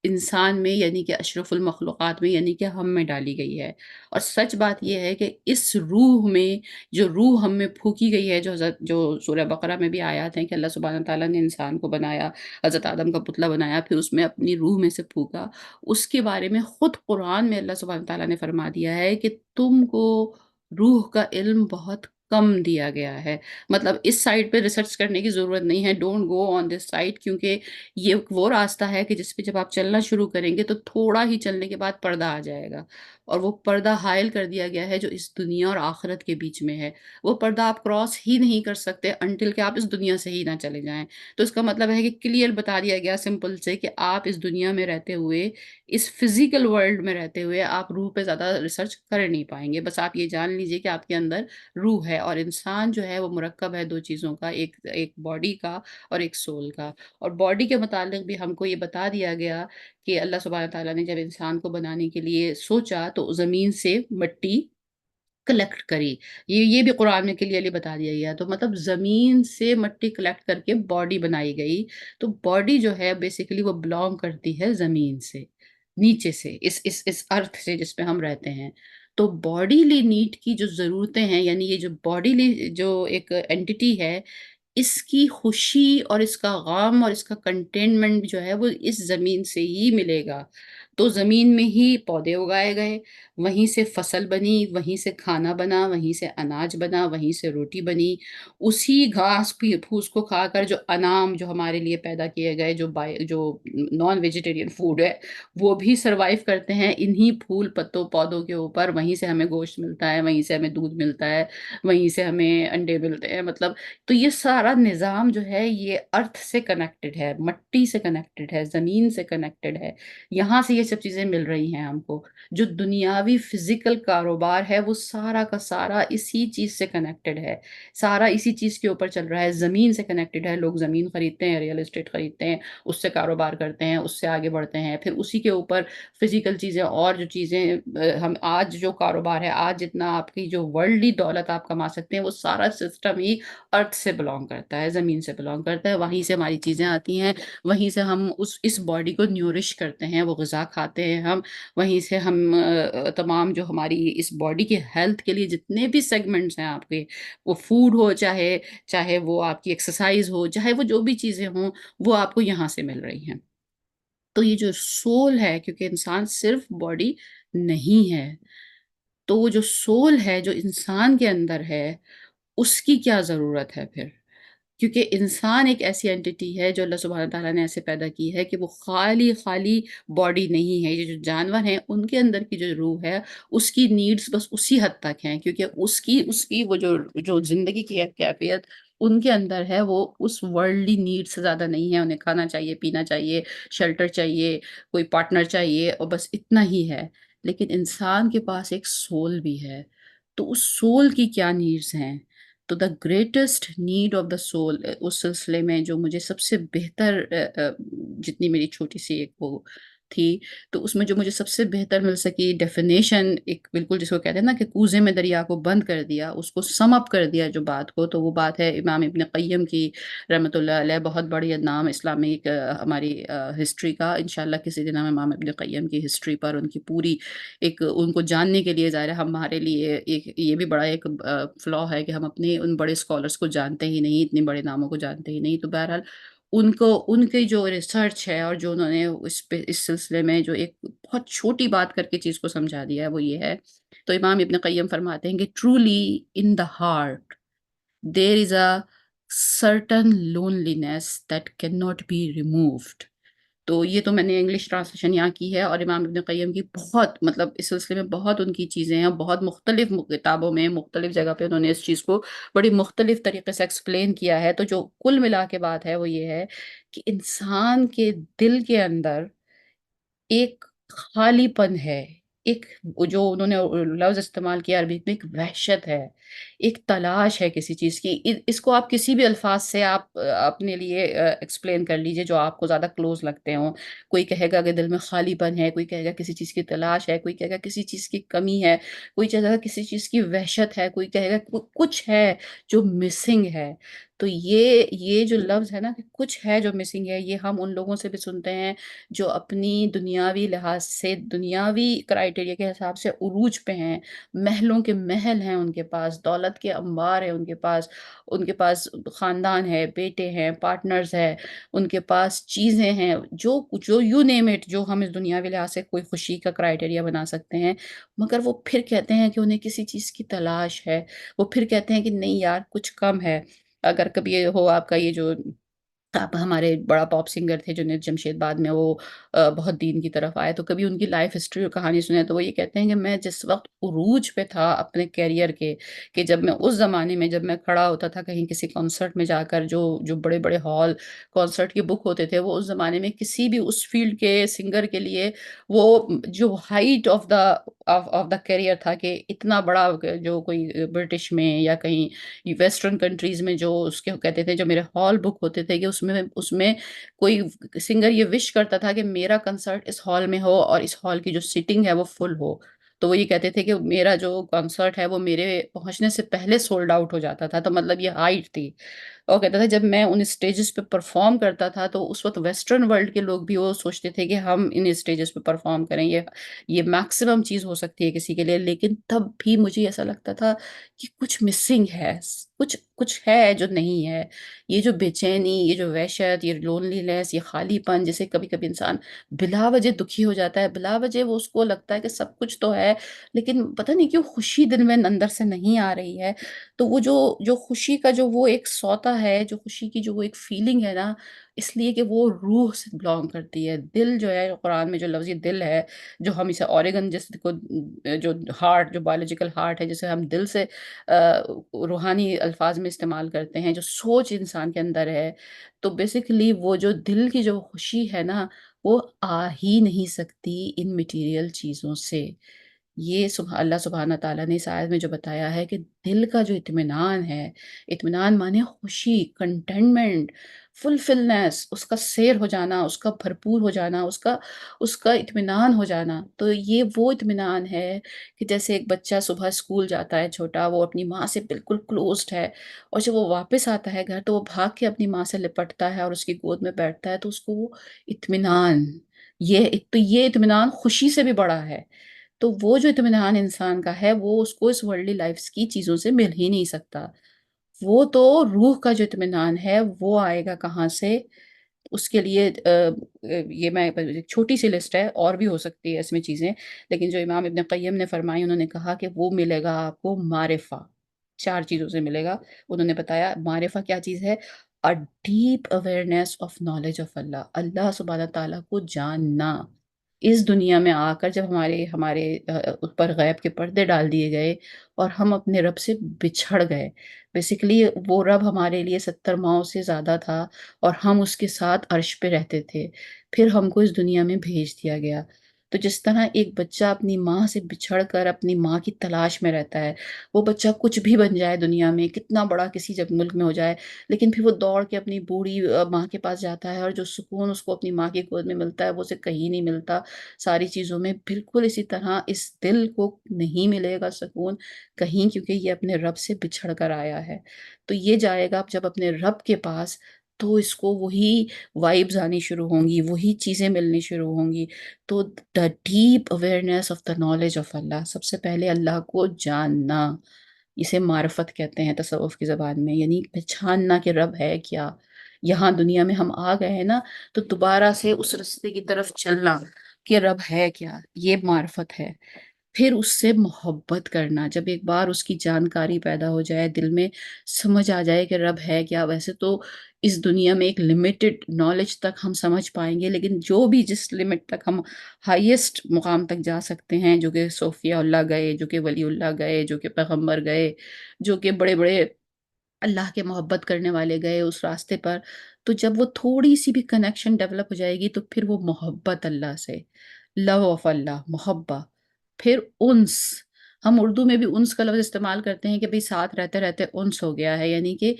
انسان میں، یعنی کہ اشرف المخلوقات میں، یعنی کہ ہم میں ڈالی گئی ہے۔ اور سچ بات یہ ہے کہ اس روح میں، جو روح ہم میں پھونکی گئی ہے، جو سورہ بقرہ میں بھی آیات ہیں کہ اللہ سبحانہ تعالیٰ نے انسان کو بنایا، حضرت آدم کا پتلا بنایا، پھر اس میں اپنی روح میں سے پھونکا، اس کے بارے میں خود قرآن میں اللہ سبحانہ تعالیٰ نے فرما دیا ہے کہ تم کو روح کا علم بہت کم دیا گیا ہے۔ مطلب اس سائٹ پہ ریسرچ کرنے کی ضرورت نہیں ہے، don't go on this site, کیونکہ یہ وہ راستہ ہے کہ جس پہ جب آپ چلنا شروع کریں گے تو تھوڑا ہی چلنے کے بعد پردہ آ جائے گا، اور وہ پردہ حائل کر دیا گیا ہے جو اس دنیا اور آخرت کے بیچ میں ہے۔ وہ پردہ آپ کراس ہی نہیں کر سکتے انٹل کہ آپ اس دنیا سے ہی نہ چلے جائیں۔ تو اس کا مطلب ہے کہ کلیئر بتا دیا گیا سمپل سے کہ آپ اس دنیا میں رہتے ہوئے، اس فزیکل ورلڈ میں رہتے ہوئے، آپ روح پہ زیادہ ریسرچ کر نہیں پائیں گے۔ بس آپ یہ جان لیجئے کہ آپ کے اندر روح ہے، اور انسان جو ہے وہ مرکب ہے دو چیزوں کا، ایک باڈی کا اور ایک سول کا۔ اور باڈی کے متعلق بھی ہم کو یہ بتا دیا گیا کہ اللہ سبحانہ تعالیٰ نے جب انسان کو بنانے کے لیے سوچا تو زمین سے مٹی کلیکٹ کری۔ یہ بھی قرآن میں کلیئرلی بتا دیا گیا، تو مطلب زمین سے مٹی کلیکٹ کر کے باڈی بنائی گئی۔ تو باڈی جو ہے بیسیکلی وہ بلانگ کرتی ہے زمین سے، نیچے سے، اس ارتھ سے جس پہ ہم رہتے ہیں۔ تو باڈیلی نیڈ کی جو ضرورتیں ہیں، یعنی یہ جو باڈیلی جو ایک اینٹی ہے، اس کی خوشی اور اس کا غم اور اس کا کنٹینمنٹ جو ہے وہ اس زمین سے ہی ملے گا۔ تو زمین میں ہی پودے اگائے گئے، وہیں سے فصل بنی، وہیں سے کھانا بنا، وہیں سے اناج بنا، وہیں سے روٹی بنی۔ اسی گھاس پھوس کو کھا کر جو انعام جو ہمارے لیے پیدا کیے گئے، جو نان ویجیٹیرین فوڈ ہے، وہ بھی سروائیو کرتے ہیں انہی پھول پتوں پودوں کے اوپر۔ وہیں سے ہمیں گوشت ملتا ہے، وہیں سے ہمیں دودھ ملتا ہے، وہیں سے ہمیں انڈے ملتے ہیں، مطلب تو یہ سارا نظام جو ہے یہ ارتھ سے کنیکٹڈ ہے، مٹی سے کنیکٹڈ ہے، زمین سے کنیکٹڈ ہے۔ یہاں سے یہ سب چیزیں مل رہی ہیں ہم کو، جو دنیاوی فزیکل کاروبار ہے وہ سارا کا سارا اسی چیز سے کنیکٹڈ ہے، سارا اسی چیز کے اوپر چل رہا ہے، زمین سے کنیکٹڈ ہے، لوگ زمین خریدتے ہیں، ریئل اسٹیٹ خریدتے ہیں، اس سے کاروبار کرتے ہیں، اس سے آگے بڑھتے ہیں، پھر اسی کے اوپر فزیکل چیزیں اور جو چیزیں ہم آج جو کاروبار ہے، آج جتنا آپ کی جو ورلڈلی دولت آپ کما سکتے ہیں وہ سارا سسٹم ہی ارتھ سے بلانگ کرتا ہے، زمین سے بلانگ کرتا ہے، وہیں سے ہماری چیزیں آتی ہیں، وہیں سے ہم اس باڈی کو نیورش کرتے ہیں، وہ غذا کھاتے ہیں ہم، وہیں سے ہم تمام جو ہماری اس باڈی کی ہیلتھ کے لیے جتنے بھی سیگمنٹس ہیں آپ کے، وہ فوڈ ہو چاہے وہ آپ کی ایکسرسائز ہو، چاہے وہ جو بھی چیزیں ہوں، وہ آپ کو یہاں سے مل رہی ہیں۔ تو یہ جو سول ہے، کیونکہ انسان صرف باڈی نہیں ہے، تو وہ جو سول ہے جو انسان کے اندر ہے، اس کی کیا ضرورت ہے پھر؟ کیونکہ انسان ایک ایسی اینٹی ہے جو اللہ سبحانہ تعالیٰ نے ایسے پیدا کی ہے کہ وہ خالی خالی باڈی نہیں ہے، یہ جو جانور ہیں ان کے اندر کی جو روح ہے اس کی نیڈس بس اسی حد تک ہیں، کیونکہ اس کی وہ جو زندگی کی کیفیت ان کے اندر ہے، وہ اس ورلڈلی نیڈ سے زیادہ نہیں ہے، انہیں کھانا چاہیے، پینا چاہیے، شیلٹر چاہیے، کوئی پارٹنر چاہیے، اور بس اتنا ہی ہے۔ لیکن انسان کے پاس ایک سول بھی ہے، تو اس سول کی کیا نیڈس ہیں؟ تو the greatest need of the soul, اس سلسلے میں جو مجھے سب سے بہتر جتنی میری چھوٹی سی ایک وہ تھی، تو اس میں جو مجھے سب سے بہتر مل سکی ڈیفینیشن، ایک بالکل جس کو کہتے ہیں نا کہ کوزے میں دریا کو بند کر دیا، اس کو سم اپ کر دیا جو بات کو، تو وہ بات ہے امام ابن قیم کی رحمۃ اللہ علیہ، بہت بڑی نام اسلامک ہماری ہسٹری کا۔ انشاءاللہ کسی دن ہم امام ابن قیم کی ہسٹری پر، ان کی پوری ایک ان کو جاننے کے لیے، ظاہر ہے ہمارے لیے ایک یہ بھی بڑا ایک فلا ہے کہ ہم اپنے ان بڑے اسکالرس کو جانتے ہی نہیں، اتنے بڑے ناموں کو جانتے ہی نہیں۔ تو بہرحال ان کی جو ریسرچ ہے اور جو انہوں نے اس سلسلے میں جو ایک بہت چھوٹی بات کر کے چیز کو سمجھا دیا ہے وہ یہ ہے۔ تو امام ابن قیم فرماتے ہیں کہ truly in the heart there is a certain loneliness that can not be removed. تو یہ تو میں نے انگلش ٹرانسلیشن یہاں کی ہے، اور امام ابن قیم کی بہت مطلب اس سلسلے میں بہت ان کی چیزیں ہیں، بہت مختلف کتابوں میں مختلف جگہ پہ انہوں نے اس چیز کو بڑی مختلف طریقے سے ایکسپلین کیا ہے۔ تو جو کل ملا کے بات ہے وہ یہ ہے کہ انسان کے دل کے اندر ایک خالی پن ہے، ایک وہ جو انہوں نے لفظ استعمال کیا عربی میں، ایک وحشت ہے، ایک تلاش ہے کسی چیز کی۔ اس کو آپ کسی بھی الفاظ سے آپ اپنے لیے ایکسپلین کر لیجئے جو آپ کو زیادہ کلوز لگتے ہوں۔ کوئی کہے گا کہ دل میں خالی پن ہے، کوئی کہے گا کسی چیز کی تلاش ہے، کوئی کہے گا کسی چیز کی کمی ہے، کوئی کہے گا کسی چیز کی وحشت ہے، کوئی کہے گا کچھ ہے جو مسنگ ہے۔ تو یہ جو لفظ ہے نا کہ کچھ ہے جو مسنگ ہے، یہ ہم ان لوگوں سے بھی سنتے ہیں جو اپنی دنیاوی لحاظ سے، دنیاوی کرائٹیریا کے حساب سے عروج پہ ہیں، محلوں کے محل ہیں ان کے پاس، دولت کے انبار ہیں ان کے پاس خاندان ہے، بیٹے ہیں، پارٹنرز ہیں، ان کے پاس چیزیں ہیں، جو یو نیم اٹ، جو ہم اس دنیاوی لحاظ سے کوئی خوشی کا کرائٹیریا بنا سکتے ہیں، مگر وہ پھر کہتے ہیں کہ انہیں کسی چیز کی تلاش ہے، وہ پھر کہتے ہیں کہ نہیں یار کچھ کم ہے۔ اگر کبھی یہ ہو آپ کا یہ جو آپ ہمارے بڑا پاپ سنگر تھے جنید جمشید، بعد میں وہ بہت دین کی طرف آئے، تو کبھی ان کی لائف ہسٹری اور کہانی سنیں تو وہ یہ کہتے ہیں کہ میں جس وقت عروج پہ تھا اپنے کیریئر کے، کہ جب میں اس زمانے میں جب میں کھڑا ہوتا تھا کہیں کسی کنسرٹ میں جا کر، جو بڑے بڑے ہال کنسرٹ کے بک ہوتے تھے، وہ اس زمانے میں کسی بھی اس فیلڈ کے سنگر کے لیے وہ جو ہائٹ آف دا کیریئر تھا، کہ اتنا بڑا جو کوئی برٹش میں یا کہیں ویسٹرن کنٹریز میں جو اس کے کہتے تھے، جو میرے ہال بک ہوتے تھے، کہ اس میں کوئی سنگر یہ وش کرتا تھا کہ میرا کنسرٹ اس ہال میں ہو اور اس ہال کی جو سیٹنگ ہے وہ فل ہو۔ تو وہ یہ کہتے تھے کہ میرا جو کنسرٹ ہے وہ میرے پہنچنے سے پہلے سولڈ آؤٹ ہو جاتا تھا، تو مطلب یہ ہائٹ تھی۔ اور کہتا تھا جب میں ان اسٹیجز پہ پرفارم کرتا تھا تو اس وقت ویسٹرن ورلڈ کے لوگ بھی وہ سوچتے تھے کہ ہم ان اسٹیجز پہ پرفارم کریں، یہ میکسیمم چیز ہو سکتی ہے کسی کے لیے، لیکن تب بھی مجھے ایسا لگتا تھا کہ کچھ مسنگ ہے، کچھ ہے جو نہیں ہے۔ یہ جو بے چینی، یہ جو وحشت، یہ لونلی لیس، یہ خالی پن، جسے کبھی کبھی انسان بلا وجہ دکھی ہو جاتا ہے، بلا وجہ وہ اس کو لگتا ہے کہ سب کچھ تو ہے لیکن پتہ نہیں کیوں خوشی دل میں اندر سے نہیں آ رہی ہے۔ تو وہ جو خوشی کا جو وہ ایک سوتا ہے، جو خوشی کی جو وہ ایک فیلنگ ہے نا، اس لیے کہ وہ روح سے بلانگ کرتی ہے۔ دل جو ہے، قرآن میں جو لفظ یہ دل ہے، جو ہم اسے اوریگن جس کو جو ہارٹ، جو بایولوجیکل ہارٹ ہے، جسے ہم دل سے روحانی الفاظ میں استعمال کرتے ہیں، جو سوچ انسان کے اندر ہے، تو بیسیکلی وہ جو دل کی جو خوشی ہے نا، وہ آ ہی نہیں سکتی ان مٹیریل چیزوں سے۔ یہ اللہ سبحانہ تعالیٰ نے اس آیت میں جو بتایا ہے کہ دل کا جو اطمینان ہے، اطمینان مانے خوشی، کنٹینٹمنٹ، فلفلنس، اس کا سیر ہو جانا، اس کا بھرپور ہو جانا، اس کا اطمینان ہو جانا، تو یہ وہ اطمینان ہے کہ جیسے ایک بچہ صبح اسکول جاتا ہے چھوٹا، وہ اپنی ماں سے بالکل کلوزڈ ہے، اور جب وہ واپس آتا ہے گھر تو وہ بھاگ کے اپنی ماں سے لپٹتا ہے اور اس کی گود میں بیٹھتا ہے، تو اس کو وہ اطمینان، یہ اطمینان خوشی سے بھی بڑا ہے۔ تو وہ جو اطمینان انسان کا ہے وہ اس کو اس ورلڈلی لائفز کی چیزوں سے مل ہی نہیں سکتا۔ وہ تو روح کا جو اطمینان ہے وہ آئے گا کہاں سے؟ اس کے لیے یہ میں ایک چھوٹی سی لسٹ ہے، اور بھی ہو سکتی ہے اس میں چیزیں، لیکن جو امام ابن قیم نے فرمائی، انہوں نے کہا کہ وہ ملے گا آپ کو معرفہ، 4 چیزوں سے ملے گا۔ انہوں نے بتایا معرفہ کیا چیز ہے؟ a deep awareness of knowledge of اللہ، اللہ سبحانہ تعالیٰ کو جاننا۔ اس دنیا میں آ کر جب ہمارے ہمارے اوپر غیب کے پردے ڈال دیے گئے اور ہم اپنے رب سے بچھڑ گئے، بیسیکلی وہ رب ہمارے لیے 70 ماؤں سے زیادہ تھا اور ہم اس کے ساتھ عرش پہ رہتے تھے، پھر ہم کو اس دنیا میں بھیج دیا گیا۔ تو جس طرح ایک بچہ اپنی ماں سے بچھڑ کر اپنی ماں کی تلاش میں رہتا ہے، وہ بچہ کچھ بھی بن جائے دنیا میں، کتنا بڑا کسی جب ملک میں ہو جائے، لیکن پھر وہ دوڑ کے اپنی بوڑھی ماں کے پاس جاتا ہے، اور جو سکون اس کو اپنی ماں کی گود میں ملتا ہے وہ اسے کہیں نہیں ملتا ساری چیزوں میں۔ بالکل اسی طرح اس دل کو نہیں ملے گا سکون کہیں، کیونکہ یہ اپنے رب سے بچھڑ کر آیا ہے۔ تو یہ جائے گا جب اپنے رب کے پاس، تو اس کو وہی وائبز آنی شروع ہوں گی، وہی چیزیں ملنی شروع ہوں گی۔ تو the deep awareness of the knowledge of Allah, سب سے پہلے اللہ کو جاننا، اسے معرفت کہتے ہیں تصوف کی زبان میں، یعنی پہچاننا کہ رب ہے کیا۔ یہاں دنیا میں ہم آ گئے ہیں نا، تو دوبارہ سے اس رستے کی طرف چلنا کہ رب ہے کیا، یہ معرفت ہے۔ پھر اس سے محبت کرنا، جب ایک بار اس کی جانکاری پیدا ہو جائے دل میں، سمجھ آ جائے کہ رب ہے کیا۔ ویسے تو اس دنیا میں ایک لمیٹڈ نالج تک ہم سمجھ پائیں گے، لیکن جو بھی جس لمٹ تک ہم ہائیسٹ مقام تک جا سکتے ہیں، جو کہ صوفیہ اللہ گئے، جو کہ ولی اللہ گئے، جو کہ پیغمبر گئے، جو کہ بڑے بڑے اللہ کے محبت کرنے والے گئے اس راستے پر، تو جب وہ تھوڑی سی بھی کنیکشن ڈیولپ ہو جائے گی تو پھر وہ محبت اللہ سے، لو آف اللہ، محبت، پھر انس۔ ہم اردو میں بھی انس کا لفظ استعمال کرتے ہیں کہ بھئی ساتھ رہتے رہتے انس ہو گیا ہے، یعنی کہ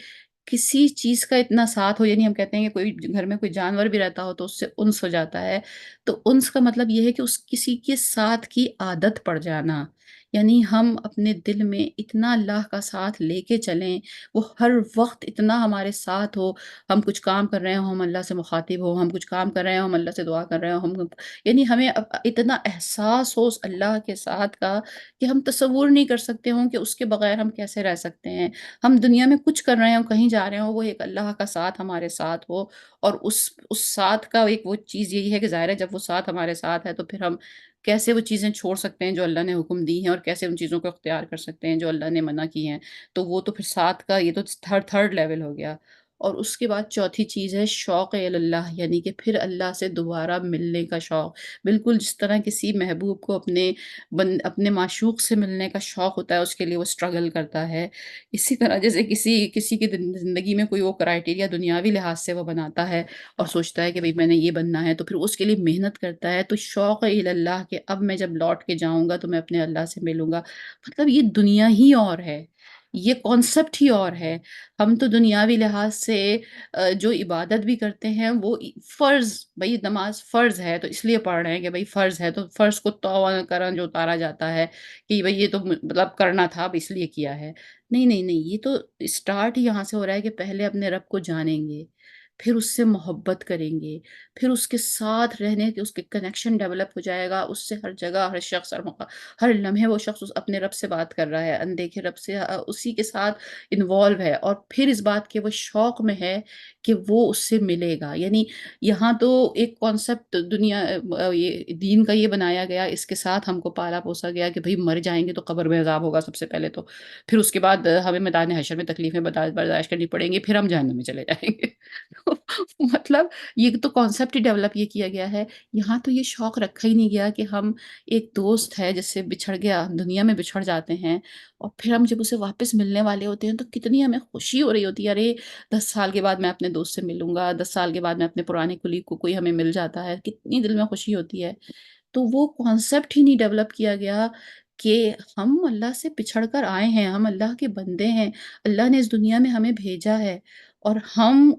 کسی چیز کا اتنا ساتھ ہو، یعنی ہم کہتے ہیں کہ کوئی گھر میں کوئی جانور بھی رہتا ہو تو اس سے انس ہو جاتا ہے۔ تو انس کا مطلب یہ ہے کہ اس کسی کے ساتھ کی عادت پڑ جانا، یعنی ہم اپنے دل میں اتنا اللہ کا ساتھ لے کے چلیں، وہ ہر وقت اتنا ہمارے ساتھ ہو، ہم کچھ کام کر رہے ہوں ہم اللہ سے مخاطب ہوں، ہم کچھ کام کر رہے ہوں ہم اللہ سے دعا کر رہے ہوں، یعنی ہمیں اتنا احساس ہو اس اللہ کے ساتھ کا کہ ہم تصور نہیں کر سکتے ہوں کہ اس کے بغیر ہم کیسے رہ سکتے ہیں۔ ہم دنیا میں کچھ کر رہے ہوں، کہیں جا رہے ہوں، وہ ایک اللہ کا ساتھ ہمارے ساتھ ہو، اور اس ساتھ کا ایک وہ چیز یہی ہے کہ ظاہر ہے جب وہ ساتھ ہمارے ساتھ ہے تو پھر ہم کیسے وہ چیزیں چھوڑ سکتے ہیں جو اللہ نے حکم دی ہیں، اور کیسے ان چیزوں کو اختیار کر سکتے ہیں جو اللہ نے منع کی ہیں۔ تو وہ تو پھر ساتھ کا یہ تو تھرڈ لیول ہو گیا۔ اور اس کے بعد چوتھی چیز ہے شوق اللہ، یعنی کہ پھر اللہ سے دوبارہ ملنے کا شوق، بالکل جس طرح کسی محبوب کو اپنے معشوق سے ملنے کا شوق ہوتا ہے، اس کے لیے وہ اسٹرگل کرتا ہے، اسی طرح جیسے کسی کی زندگی میں کوئی وہ کرائٹیریا دنیاوی لحاظ سے وہ بناتا ہے اور سوچتا ہے کہ بھئی میں نے یہ بننا ہے، تو پھر اس کے لیے محنت کرتا ہے۔ تو شوق اللہ کہ اب میں جب لوٹ کے جاؤں گا تو میں اپنے اللہ سے ملوں گا، مطلب یہ دنیا ہی اور ہے، یہ کانسیپٹ ہی اور ہے۔ ہم تو دنیاوی لحاظ سے جو عبادت بھی کرتے ہیں وہ فرض، بھئی نماز فرض ہے تو اس لیے پڑھ رہے ہیں کہ بھئی فرض ہے، تو فرض کو توبہ کرن جو اتارا جاتا ہے کہ بھئی یہ تو مطلب کرنا تھا اب اس لیے کیا ہے۔ نہیں نہیں نہیں، یہ تو اسٹارٹ ہی یہاں سے ہو رہا ہے کہ پہلے اپنے رب کو جانیں گے، پھر اس سے محبت کریں گے، پھر اس کے ساتھ رہنے کے اس کے کنیکشن ڈیولپ ہو جائے گا، اس سے ہر جگہ ہر شخص ہر لمحے وہ شخص اپنے رب سے بات کر رہا ہے، اندیکھے رب سے اسی کے ساتھ انوالو ہے، اور پھر اس بات کے وہ شوق میں ہے کہ وہ اس سے ملے گا۔ یعنی یہاں تو ایک کانسیپٹ دنیا یہ دین کا یہ بنایا گیا، اس کے ساتھ ہم کو پالا پوسا گیا کہ بھئی مر جائیں گے تو قبر میں عذاب ہوگا سب سے پہلے تو، پھر اس کے بعد ہمیں میدان حشر میں تکلیفیں برداشت کرنی پڑیں گی، پھر ہم جہنم میں چلے جائیں گے مطلب یہ تو کانسیپٹ ہی ڈیولپ یہ کیا گیا ہے، یہاں تو یہ شوق رکھا ہی نہیں گیا کہ ہم ایک دوست ہے جس سے بچھڑ گیا، ہم دنیا میں بچھڑ جاتے ہیں اور پھر ہم جب اسے واپس ملنے والے ہوتے ہیں تو کتنی ہمیں خوشی ہو رہی ہوتی ہے، ارے 10 سال کے بعد میں اپنے دوست سے ملوں گا، 10 سال کے بعد میں اپنے پرانے کلیگ کو کوئی ہمیں مل جاتا ہے، کتنی دل میں خوشی ہوتی ہے۔ تو وہ کانسیپٹ ہی نہیں ڈیولپ کیا گیا کہ ہم اللہ سے بچھڑ کر آئے ہیں، ہم اللہ کے بندے ہیں، اللہ نے اس دنیا میں ہمیں بھیجا ہے اور ہم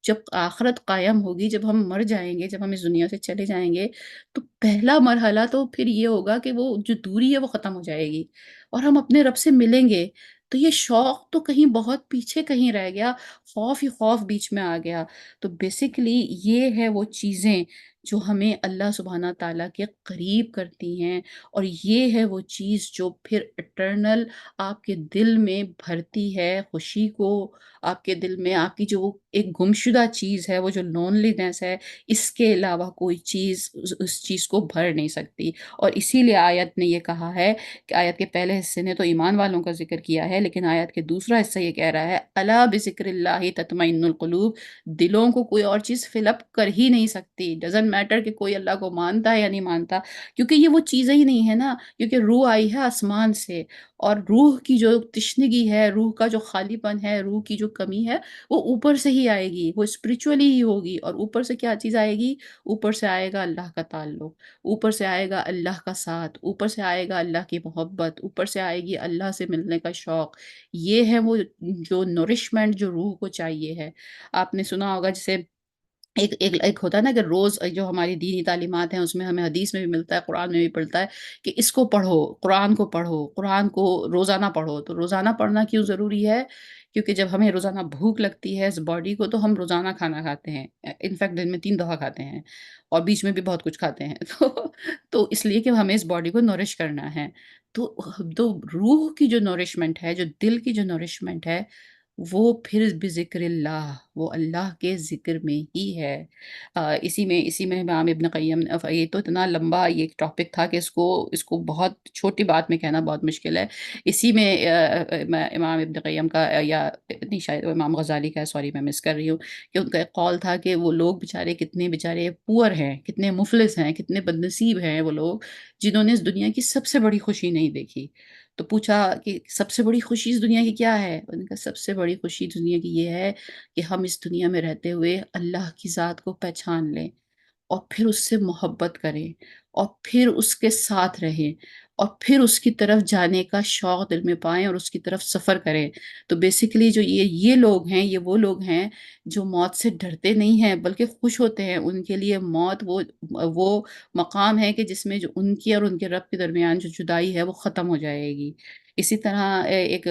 جب آخرت قائم ہوگی، جب ہم مر جائیں گے، جب ہم اس دنیا سے چلے جائیں گے، تو پہلا مرحلہ تو پھر یہ ہوگا کہ وہ جو دوری ہے وہ ختم ہو جائے گی اور ہم اپنے رب سے ملیں گے۔ تو یہ شوق تو کہیں بہت پیچھے کہیں رہ گیا، خوف ہی خوف بیچ میں آ گیا۔ تو بیسیکلی یہ ہے وہ چیزیں جو ہمیں اللہ سبحانہ تعالیٰ کے قریب کرتی ہیں اور یہ ہے وہ چیز جو پھر اٹرنل آپ کے دل میں بھرتی ہے خوشی کو، آپ کے دل میں آپ کی جو وہ ایک گمشدہ چیز ہے، وہ جو لونلینس ہے، اس کے علاوہ کوئی چیز اس چیز کو بھر نہیں سکتی۔ اور اسی لیے آیت نے یہ کہا ہے کہ آیت کے پہلے حصے نے تو ایمان والوں کا ذکر کیا ہے، لیکن آیت کے دوسرا حصہ یہ کہہ رہا ہے الا بذکر اللہ تطمئن القلوب، دلوں کو کوئی اور چیز فل اپ کر ہی نہیں سکتی، ڈزنٹ میٹر کہ کوئی اللہ کو مانتا ہے یا نہیں مانتا، کیونکہ یہ وہ چیزیں ہی نہیں ہے نا، کیونکہ روح آئی ہے آسمان سے اور روح کی جو تشنگی ہے، روح کا جو خالی پن ہے، روح کی جو کمی ہے، وہ اوپر سے ہی آئے گی، وہ اسپرچولی ہی ہوگی۔ اور اوپر سے کیا چیز آئے گی؟ اوپر سے آئے گا اللہ کا تعلق، اوپر سے آئے گا اللہ کا ساتھ، اوپر سے آئے گا اللہ کی محبت، اوپر سے آئے گی اللہ سے ملنے کا شوق۔ یہ ہے وہ جو نورشمنٹ جو روح کو چاہیے ہے۔ آپ نے سنا ہوگا جیسے ایک ہوتا ہے نا کہ روز جو ہماری دینی تعلیمات ہیں اس میں ہمیں حدیث میں بھی ملتا ہے، قرآن میں بھی پڑھتا ہے کہ اس کو پڑھو، قرآن کو پڑھو، قرآن کو روزانہ پڑھو۔ تو روزانہ پڑھنا کیوں ضروری ہے؟ کیونکہ جب ہمیں روزانہ بھوک لگتی ہے اس باڈی کو تو ہم روزانہ کھانا کھاتے ہیں، انفیکٹ دن میں 3 دفعہ کھاتے ہیں اور بیچ میں بھی بہت کچھ کھاتے ہیں تو اس لیے کہ ہمیں اس باڈی کو نورش کرنا ہے۔ تو تو روح کی جو نورشمنٹ ہے، جو دل کی جو نورشمنٹ ہے، وہ پھر بذکر اللہ، وہ اللہ کے ذکر میں ہی ہے۔ اسی میں امام ابن قیم یہ تو اتنا لمبا یہ ایک ٹاپک تھا کہ اس کو بہت چھوٹی بات میں کہنا بہت مشکل ہے۔ اسی میں امام ابن قیم کا یا نہیں شاید وہ امام غزالی کا ہے، سوری میں مس کر رہی ہوں، کہ ان کا ایک قول تھا کہ وہ لوگ بیچارے کتنے بیچارے پور ہیں، کتنے مفلس ہیں، کتنے بدنصیب ہیں وہ لوگ جنہوں نے اس دنیا کی سب سے بڑی خوشی نہیں دیکھی۔ تو پوچھا کہ سب سے بڑی خوشی اس دنیا کی کیا ہے؟ انہوں نے کہا سب سے بڑی خوشی دنیا کی یہ ہے کہ ہم اس دنیا میں رہتے ہوئے اللہ کی ذات کو پہچان لیں اور پھر اس سے محبت کریں اور پھر اس کے ساتھ رہیں اور پھر اس کی طرف جانے کا شوق دل میں پائیں اور اس کی طرف سفر کریں۔ تو بیسیکلی جو یہ لوگ ہیں، یہ وہ لوگ ہیں جو موت سے ڈرتے نہیں ہیں بلکہ خوش ہوتے ہیں۔ ان کے لیے موت وہ مقام ہے کہ جس میں جو ان کی اور ان کے رب کے درمیان جو جدائی ہے وہ ختم ہو جائے گی۔ اسی طرح ایک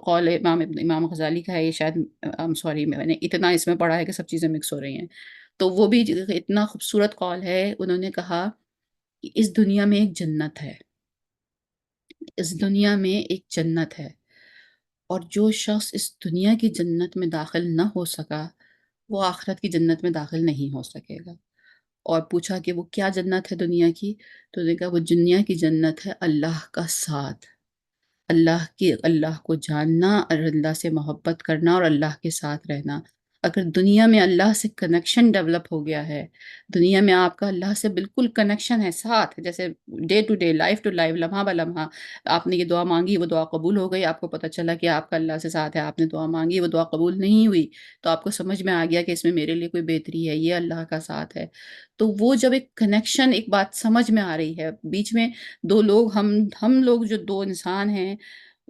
قول امام غزالی کا ہے، یہ شاید سوری میں نے اتنا اس میں پڑھا ہے کہ سب چیزیں مکس ہو رہی ہیں، تو وہ بھی اتنا خوبصورت قول ہے۔ انہوں نے کہا کہ اس دنیا میں ایک جنت ہے، اس دنیا میں ایک جنت ہے اور جو شخص اس دنیا کی جنت میں داخل نہ ہو سکا وہ آخرت کی جنت میں داخل نہیں ہو سکے گا۔ اور پوچھا کہ وہ کیا جنت ہے دنیا کی؟ تو انہوں نے کہا وہ دنیا کی جنت ہے اللہ کا ساتھ، اللہ کو جاننا اور اللہ سے محبت کرنا اور اللہ کے ساتھ رہنا۔ اگر دنیا میں اللہ سے کنیکشن ڈیولپ ہو گیا ہے، دنیا میں آپ کا اللہ سے بالکل کنیکشن ہے، ساتھ، جیسے day to day, life to life, لمحہ بہ لمحہ آپ نے یہ دعا مانگی، وہ دعا قبول ہو گئی، آپ کو پتہ چلا کہ آپ کا اللہ سے ساتھ ہے، آپ نے دعا مانگی، وہ دعا قبول نہیں ہوئی، تو آپ کو سمجھ میں آ گیا کہ اس میں میرے لیے کوئی بہتری ہے، یہ اللہ کا ساتھ ہے۔ تو وہ جب ایک کنیکشن، ایک بات سمجھ میں آ رہی ہے، بیچ میں دو لوگ، ہم لوگ جو دو انسان ہیں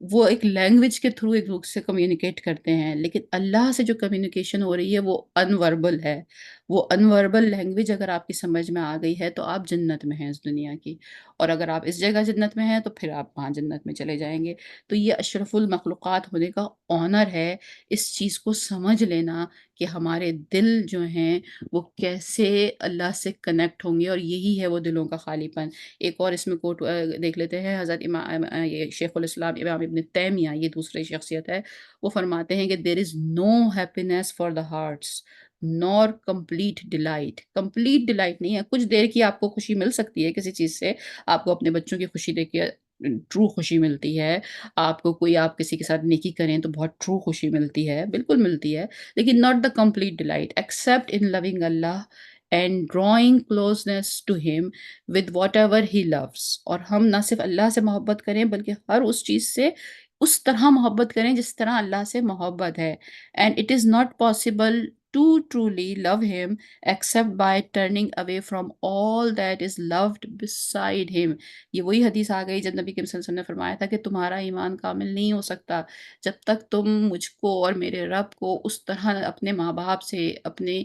وہ ایک لینگویج کے تھرو ایک دوسرے سے کمیونیکیٹ کرتے ہیں، لیکن اللہ سے جو کمیونیکیشن ہو رہی ہے وہ انوربل ہے۔ وہ انوربل لینگویج اگر آپ کی سمجھ میں آ گئی ہے تو آپ جنت میں ہیں اس دنیا کی، اور اگر آپ اس جگہ جنت میں ہیں تو پھر آپ وہاں جنت میں چلے جائیں گے۔ تو یہ اشرف المخلوقات ہونے کا آنر ہے، اس چیز کو سمجھ لینا کہ ہمارے دل جو ہیں وہ کیسے اللہ سے کنیکٹ ہوں گے، اور یہی ہے وہ دلوں کا خالی پن۔ ایک اور اس میں کوٹ دیکھ لیتے ہیں، حضرت یہ شیخ الاسلام امام ابن تیمیہ، یہ دوسری شخصیت ہے، وہ فرماتے ہیں کہ there is no happiness for the hearts nor complete delight. Complete delight نہیں ہے، کچھ دیر کی آپ کو خوشی مل سکتی ہے کسی چیز سے، آپ کو اپنے بچوں کی خوشی دیکھ کے ٹرو خوشی ملتی ہے، آپ کو کوئی آپ کسی کے ساتھ نیکی کریں تو بہت ٹرو خوشی ملتی ہے، بالکل ملتی ہے، لیکن not the complete delight except in loving Allah and drawing closeness to him with whatever he loves. اور ہم نہ صرف اللہ سے محبت کریں بلکہ ہر اس چیز سے اس طرح محبت کریں جس طرح اللہ سے محبت ہے. And it is not possible to truly love him except by turning away from all that is loved beside him. یہ وہی حدیث آ گئی جب نبی کریم صلی اللہ علیہ وسلم نے فرمایا تھا کہ تمہارا ایمان کامل نہیں ہو سکتا جب تک تم مجھ کو اور میرے رب کو اس طرح اپنے ماں باپ سے، اپنے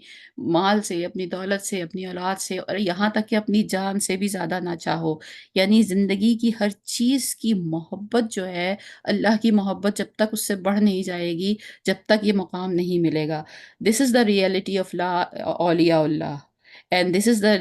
مال سے، اپنی دولت سے، اپنی اولاد سے، اور یہاں تک کہ اپنی جان سے بھی زیادہ نہ چاہو. یعنی زندگی کی ہر چیز کی محبت جو ہے، اللہ کی محبت جب تک اس سے بڑھ نہیں جائے گی، جب تک یہ مقام نہیں ملے گا. دس is the reality of law اولیاء اللہ. And this is the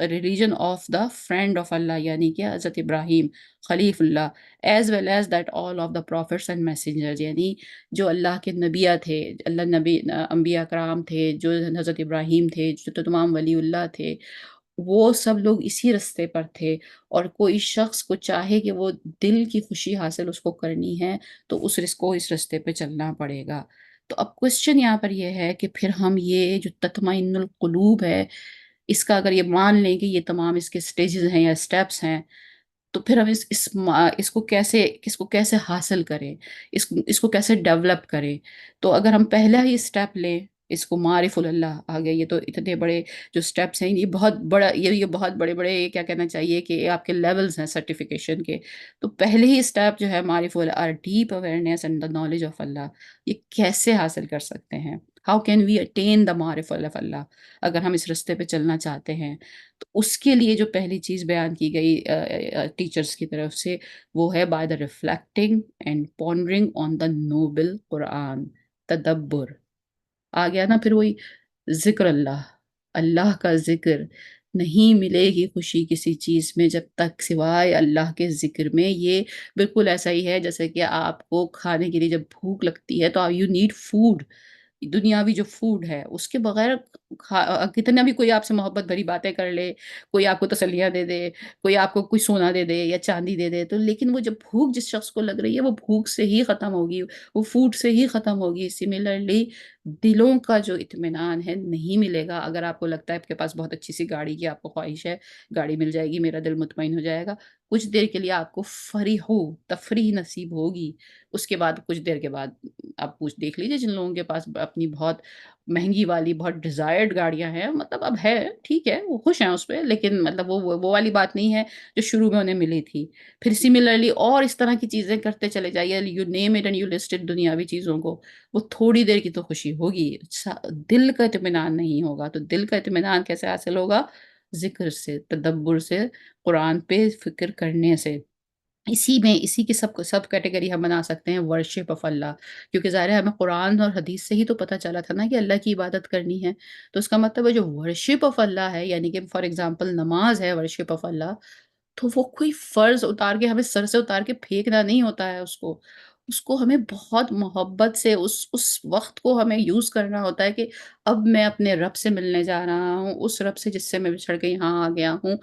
religion of the friend of Allah, یعنی کہ حضرت ابراہیم خلیف اللہ, as well as that all of the prophets and messengers, یعنی جو اللہ کے نبیہ تھے، اللہ نبی انبیاء کرام تھے، جو حضرت ابراہیم تھے، جو تو تمام ولی اللہ تھے، وہ سب لوگ اسی رستے پر تھے. اور کوئی شخص کو چاہے کہ وہ دل کی خوشی حاصل اس کو کرنی ہے تو اس رستے پہ چلنا پڑے گا. تو اب کوشچن یہاں پر یہ ہے کہ پھر ہم یہ جو تطمئن القلوب ہے، اس کا اگر یہ مان لیں کہ یہ تمام اس کے سٹیجز ہیں یا اسٹیپس ہیں، تو پھر ہم اس کو کیسے حاصل کریں، اس کو کیسے ڈیولپ کریں. تو اگر ہم پہلا ہی اسٹیپ لیں، اس کو معارف اللہ آگے، یہ تو اتنے بڑے جو اسٹیپس ہیں، یہ بہت بڑا، یہ بہت بڑے بڑے، یہ کیا کہنا چاہیے کہ یہ آپ کے لیولز ہیں سرٹیفکیشن کے. تو پہلے ہی اسٹیپ جو ہے معارف Allah, deep awareness and the knowledge of Allah, یہ کیسے حاصل کر سکتے ہیں؟ How can we attain the معارف آف اللہ اگر ہم اس رستے پہ چلنا چاہتے ہیں؟ تو اس کے لیے جو پہلی چیز بیان کی گئی ٹیچرز کی طرف سے، وہ ہے by the reflecting and pondering on the noble Quran. تدبر آ گیا نا پھر وہی ذکر اللہ، اللہ کا ذکر. نہیں ملے گی خوشی کسی چیز میں جب تک سوائے اللہ کے ذکر میں. یہ بالکل ایسا ہی ہے جیسے کہ آپ کو کھانے کے لیے جب بھوک لگتی ہے تو یو نیڈ فوڈ. دنیاوی جو فوڈ ہے اس کے بغیر کتنا بھی کوئی آپ سے محبت بھری باتیں کر لے، کوئی آپ کو تسلیاں دے دے، کوئی آپ کو کوئی سونا دے دے یا چاندی دے دے، تو لیکن وہ جب بھوک جس شخص کو لگ رہی ہے وہ بھوک سے ہی ختم ہوگی، وہ فوڈ سے ہی ختم ہوگی. سملرلی دلوں کا جو اطمینان ہے نہیں ملے گا. اگر آپ کو لگتا ہے آپ کے پاس بہت اچھی سی گاڑی کی آپ کو خواہش ہے، گاڑی مل جائے گی میرا دل مطمئن ہو جائے گا، کچھ دیر کے لیے آپ کو تفریح نصیب ہوگی. اس کے بعد کچھ دیر کے بعد آپ دیکھ لیجیے جن لوگوں کے پاس اپنی بہت مہنگی والی بہت ڈیزائرڈ گاڑیاں ہیں، مطلب اب ہے ٹھیک ہے وہ خوش ہیں اس پہ، لیکن مطلب وہ والی بات نہیں ہے جو شروع میں انہیں ملی تھی. پھر سملرلی اور اس طرح کی چیزیں کرتے چلے جائیے، you name it and you listed دنیاوی چیزوں کو، وہ تھوڑی دیر کی تو خوشی ہوگی، دل کا اطمینان نہیں ہوگا. تو دل کا اطمینان کیسے حاصل ہوگا؟ ذکر سے، تدبر سے، قرآن پہ فکر کرنے سے. اسی کی سب کیٹیگری ہم بنا سکتے ہیں ورشپ آف اللہ. کیونکہ ظاہر ہے ہمیں قرآن اور حدیث سے ہی تو پتہ چلا تھا نا کہ اللہ کی عبادت کرنی ہے. تو اس کا مطلب ہے جو ورشپ آف اللہ ہے، یعنی کہ فار ایگزامپل نماز ہے ورشپ آف اللہ، تو وہ کوئی فرض اتار کے ہمیں سر سے اتار کے پھینکنا نہیں ہوتا ہے. اس کو ہمیں بہت محبت سے اس وقت کو ہمیں یوز کرنا ہوتا ہے کہ اب میں اپنے رب سے ملنے جا رہا ہوں، اس رب سے جس سے میں بچھڑ کے یہاں آ گیا ہوں.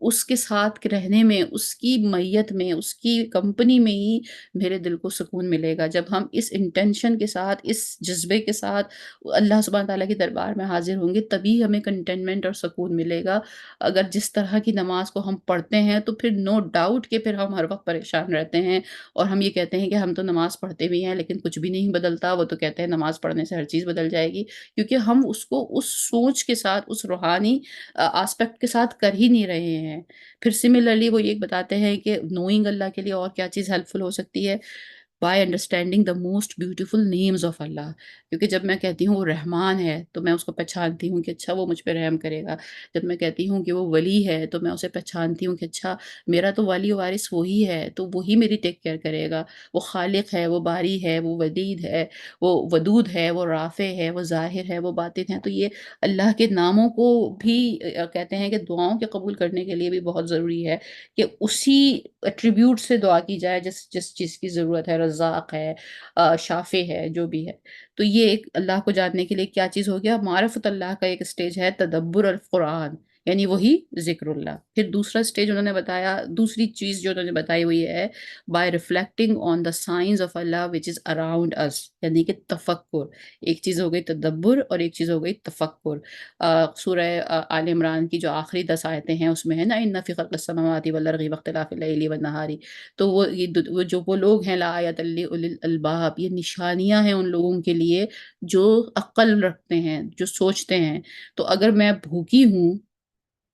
اس کے ساتھ رہنے میں، اس کی معیت میں، اس کی کمپنی میں ہی میرے دل کو سکون ملے گا. جب ہم اس انٹینشن کے ساتھ، اس جذبے کے ساتھ اللہ سبحانہ تعالیٰ کے دربار میں حاضر ہوں گے، تبھی ہمیں کنٹینمنٹ اور سکون ملے گا. اگر جس طرح کی نماز کو ہم پڑھتے ہیں تو پھر نو ڈاؤٹ کہ پھر ہم ہر وقت پریشان رہتے ہیں، اور ہم یہ کہتے ہیں کہ ہم تو نماز پڑھتے بھی ہیں لیکن کچھ بھی نہیں بدلتا. وہ تو کہتے ہیں نماز پڑھنے سے ہر چیز بدل جائے گی، کیونکہ ہم اس کو اس سوچ کے ساتھ، اس روحانی آسپیکٹ کے ساتھ کر ہی نہیں رہے ہیں. پھر سملرلی وہ یہ بتاتے ہیں کہ نوئنگ اللہ کے لیے اور کیا چیز ہیلپ فل ہو سکتی ہے؟ By understanding the most beautiful names of Allah. کیونکہ جب میں کہتی ہوں وہ رحمان ہے تو میں اس کو پہچانتی ہوں کہ اچھا وہ مجھ پہ رحم کرے گا. جب میں کہتی ہوں کہ وہ ولی ہے تو میں اسے پہچانتی ہوں کہ اچھا میرا تو والی وارث وہی ہے، تو وہی میری ٹیک کیئر کرے گا. وہ خالق ہے، وہ باری ہے، وہ ودید ہے، وہ ودود ہے، وہ رافع ہے، وہ ظاہر ہے، وہ باطن ہے. تو یہ اللہ کے ناموں کو بھی کہتے ہیں کہ دعاؤں کے قبول کرنے کے لیے بھی بہت ضروری ہے کہ اسی ایٹریبیوٹ سے دعا کی جائے جس جس چیز کی ضرورت ہے. رزاق ہے، شافع ہے، جو بھی ہے. تو یہ ایک اللہ کو جاننے کے لیے کیا چیز ہو گیا؟ معرفت اللہ کا ایک سٹیج ہے تدبر القرآن، یعنی وہی ذکر اللہ۔ پھر دوسرا اسٹیج انہوں نے بتایا، دوسری چیز جو انہوں نے بتائی وہ یہ ہے، by reflecting on the science of Allah which is around us, یعنی کہ تفکر۔ ایک چیز ہو گئی تدبر اور ایک چیز ہو گئی تفکر۔ سورہ آل عمران کی جو آخری 10 آیتیں ہیں اس میں ہے نا، ان فی خلق السماوات والارض واختلاف اللیل والنہار، تو وہ لوگ ہیں لا آیۃ لاولی الالباب، یہ نشانیاں ہیں ان لوگوں کے لیے جو عقل رکھتے ہیں، جو سوچتے ہیں۔ تو اگر میں بھوکی ہوں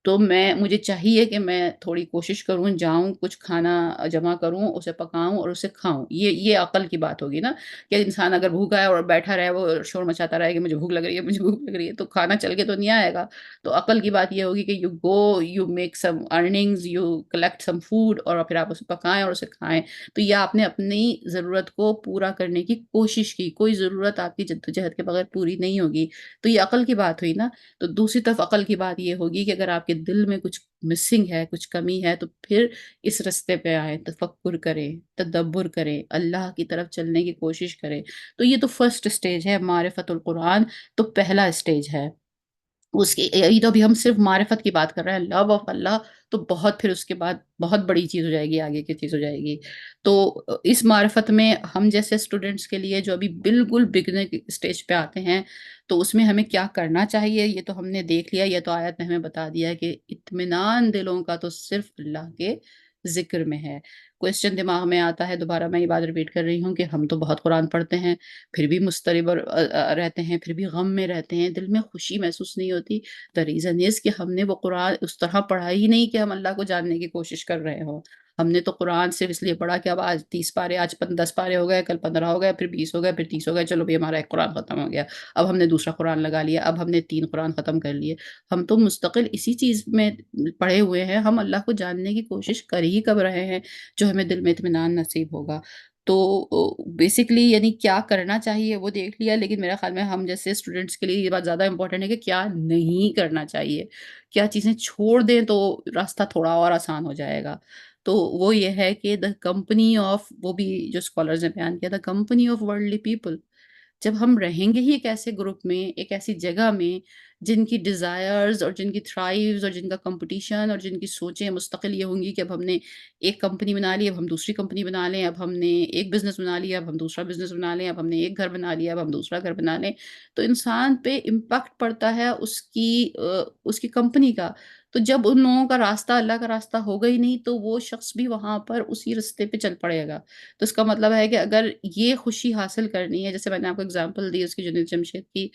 تو مجھے چاہیے کہ میں تھوڑی کوشش کروں، جاؤں کچھ کھانا جمع کروں، اسے پکاؤں اور اسے کھاؤں۔ یہ عقل کی بات ہوگی نا، کہ انسان اگر بھوکا ہے اور بیٹھا رہے، وہ شور مچاتا رہے کہ مجھے بھوک لگ رہی ہے، مجھے بھوک لگ رہی ہے، تو کھانا چل کے تو نہیں آئے گا۔ تو عقل کی بات یہ ہوگی کہ you go, you make some earnings, you collect some food, اور پھر آپ اسے پکائیں اور اسے کھائیں۔ تو یہ آپ نے اپنی ضرورت کو پورا کرنے کی کوشش کی، کوئی ضرورت آپ کی جدوجہد کے بغیر پوری نہیں ہوگی۔ تو یہ عقل کی بات ہوئی نا۔ تو دوسری طرف عقل کی بات یہ ہوگی کہ اگر آپ کے دل میں کچھ مسنگ ہے، کچھ کمی ہے، تو پھر اس رستے پہ آئیں، تفکر کریں، تدبر کریں، اللہ کی طرف چلنے کی کوشش کریں۔ تو یہ تو فرسٹ اسٹیج ہے، معرفت القرآن تو پہلا اسٹیج ہے۔ اس کی یہ تو ابھی ہم صرف معرفت کی بات کر رہے ہیں، لو آف اللہ تو بہت، پھر اس کے بعد بہت بڑی چیز ہو جائے گی، آگے کی چیز ہو جائے گی۔ تو اس معرفت میں ہم جیسے اسٹوڈنٹس کے لیے جو ابھی بالکل بگنر اسٹیج پہ آتے ہیں، تو اس میں ہمیں کیا کرنا چاہیے یہ تو ہم نے دیکھ لیا، یہ تو آیت نے ہمیں بتا دیا ہے کہ اطمینان دلوں کا تو صرف اللہ کے ذکر میں ہے۔ کوشچن دماغ میں آتا ہے، دوبارہ میں یہ بات ریپیٹ کر رہی ہوں، کہ ہم تو بہت قرآن پڑھتے ہیں، پھر بھی مضطرب رہتے ہیں، پھر بھی غم میں رہتے ہیں، دل میں خوشی محسوس نہیں ہوتی۔ دا ریزن از کہ ہم نے وہ قرآن اس طرح پڑھا ہی نہیں کہ ہم اللہ کو جاننے کی کوشش کر رہے ہوں۔ ہم نے تو قرآن صرف اس لیے پڑھا کہ اب آج 30 پارے، آج 10 پارے ہو گئے، کل 15 ہو گئے، پھر 20 ہو گئے، پھر 30 ہو گئے، چلو بھی ہمارا ایک قرآن ختم ہو گیا، اب ہم نے دوسرا قرآن لگا لیا، اب ہم نے 3 قرآن ختم کر لیے۔ ہم تو مستقل اسی چیز میں پڑے ہوئے ہیں، ہم اللہ کو جاننے کی کوشش کر ہی کب رہے ہیں جو ہمیں دل میں اطمینان نصیب ہوگا۔ تو بیسکلی یعنی کیا کرنا چاہیے وہ دیکھ لیا، لیکن میرا خیال میں ہم جیسے اسٹوڈنٹس کے لیے یہ بات زیادہ امپورٹنٹ ہے کہ کیا نہیں کرنا چاہیے، کیا چیزیں چھوڑ دیں تو راستہ تھوڑا اور آسان ہو جائے گا۔ تو وہ یہ ہے کہ دا کمپنی آف، وہ بھی جو اسکالرز نے بیان کیا، the company of worldly people, جب ہم رہیں گے ہی ایک ایسے گروپ میں، ایک ایسی جگہ میں جن کی ڈیزائرز اور جن کی تھرائیوز اور جن کا کمپٹیشن اور جن کی سوچیں مستقل یہ ہوں گی کہ اب ہم نے ایک کمپنی بنا لی، اب ہم دوسری کمپنی بنا لیں، اب ہم نے ایک بزنس بنا لیا، اب ہم دوسرا بزنس بنا لیں، اب ہم نے ایک گھر بنا لیا، اب ہم دوسرا گھر بنا لیں، تو انسان پہ امپیکٹ پڑتا ہے اس کی کمپنی کا۔ تو جب ان لوگوں کا راستہ اللہ کا راستہ ہوگا ہی نہیں، تو وہ شخص بھی وہاں پر اسی رستے پہ چل پڑے گا۔ تو اس کا مطلب ہے کہ اگر یہ خوشی حاصل کرنی ہے، جیسے میں نے آپ کو اگزامپل دی اس کی جنید جمشید کی،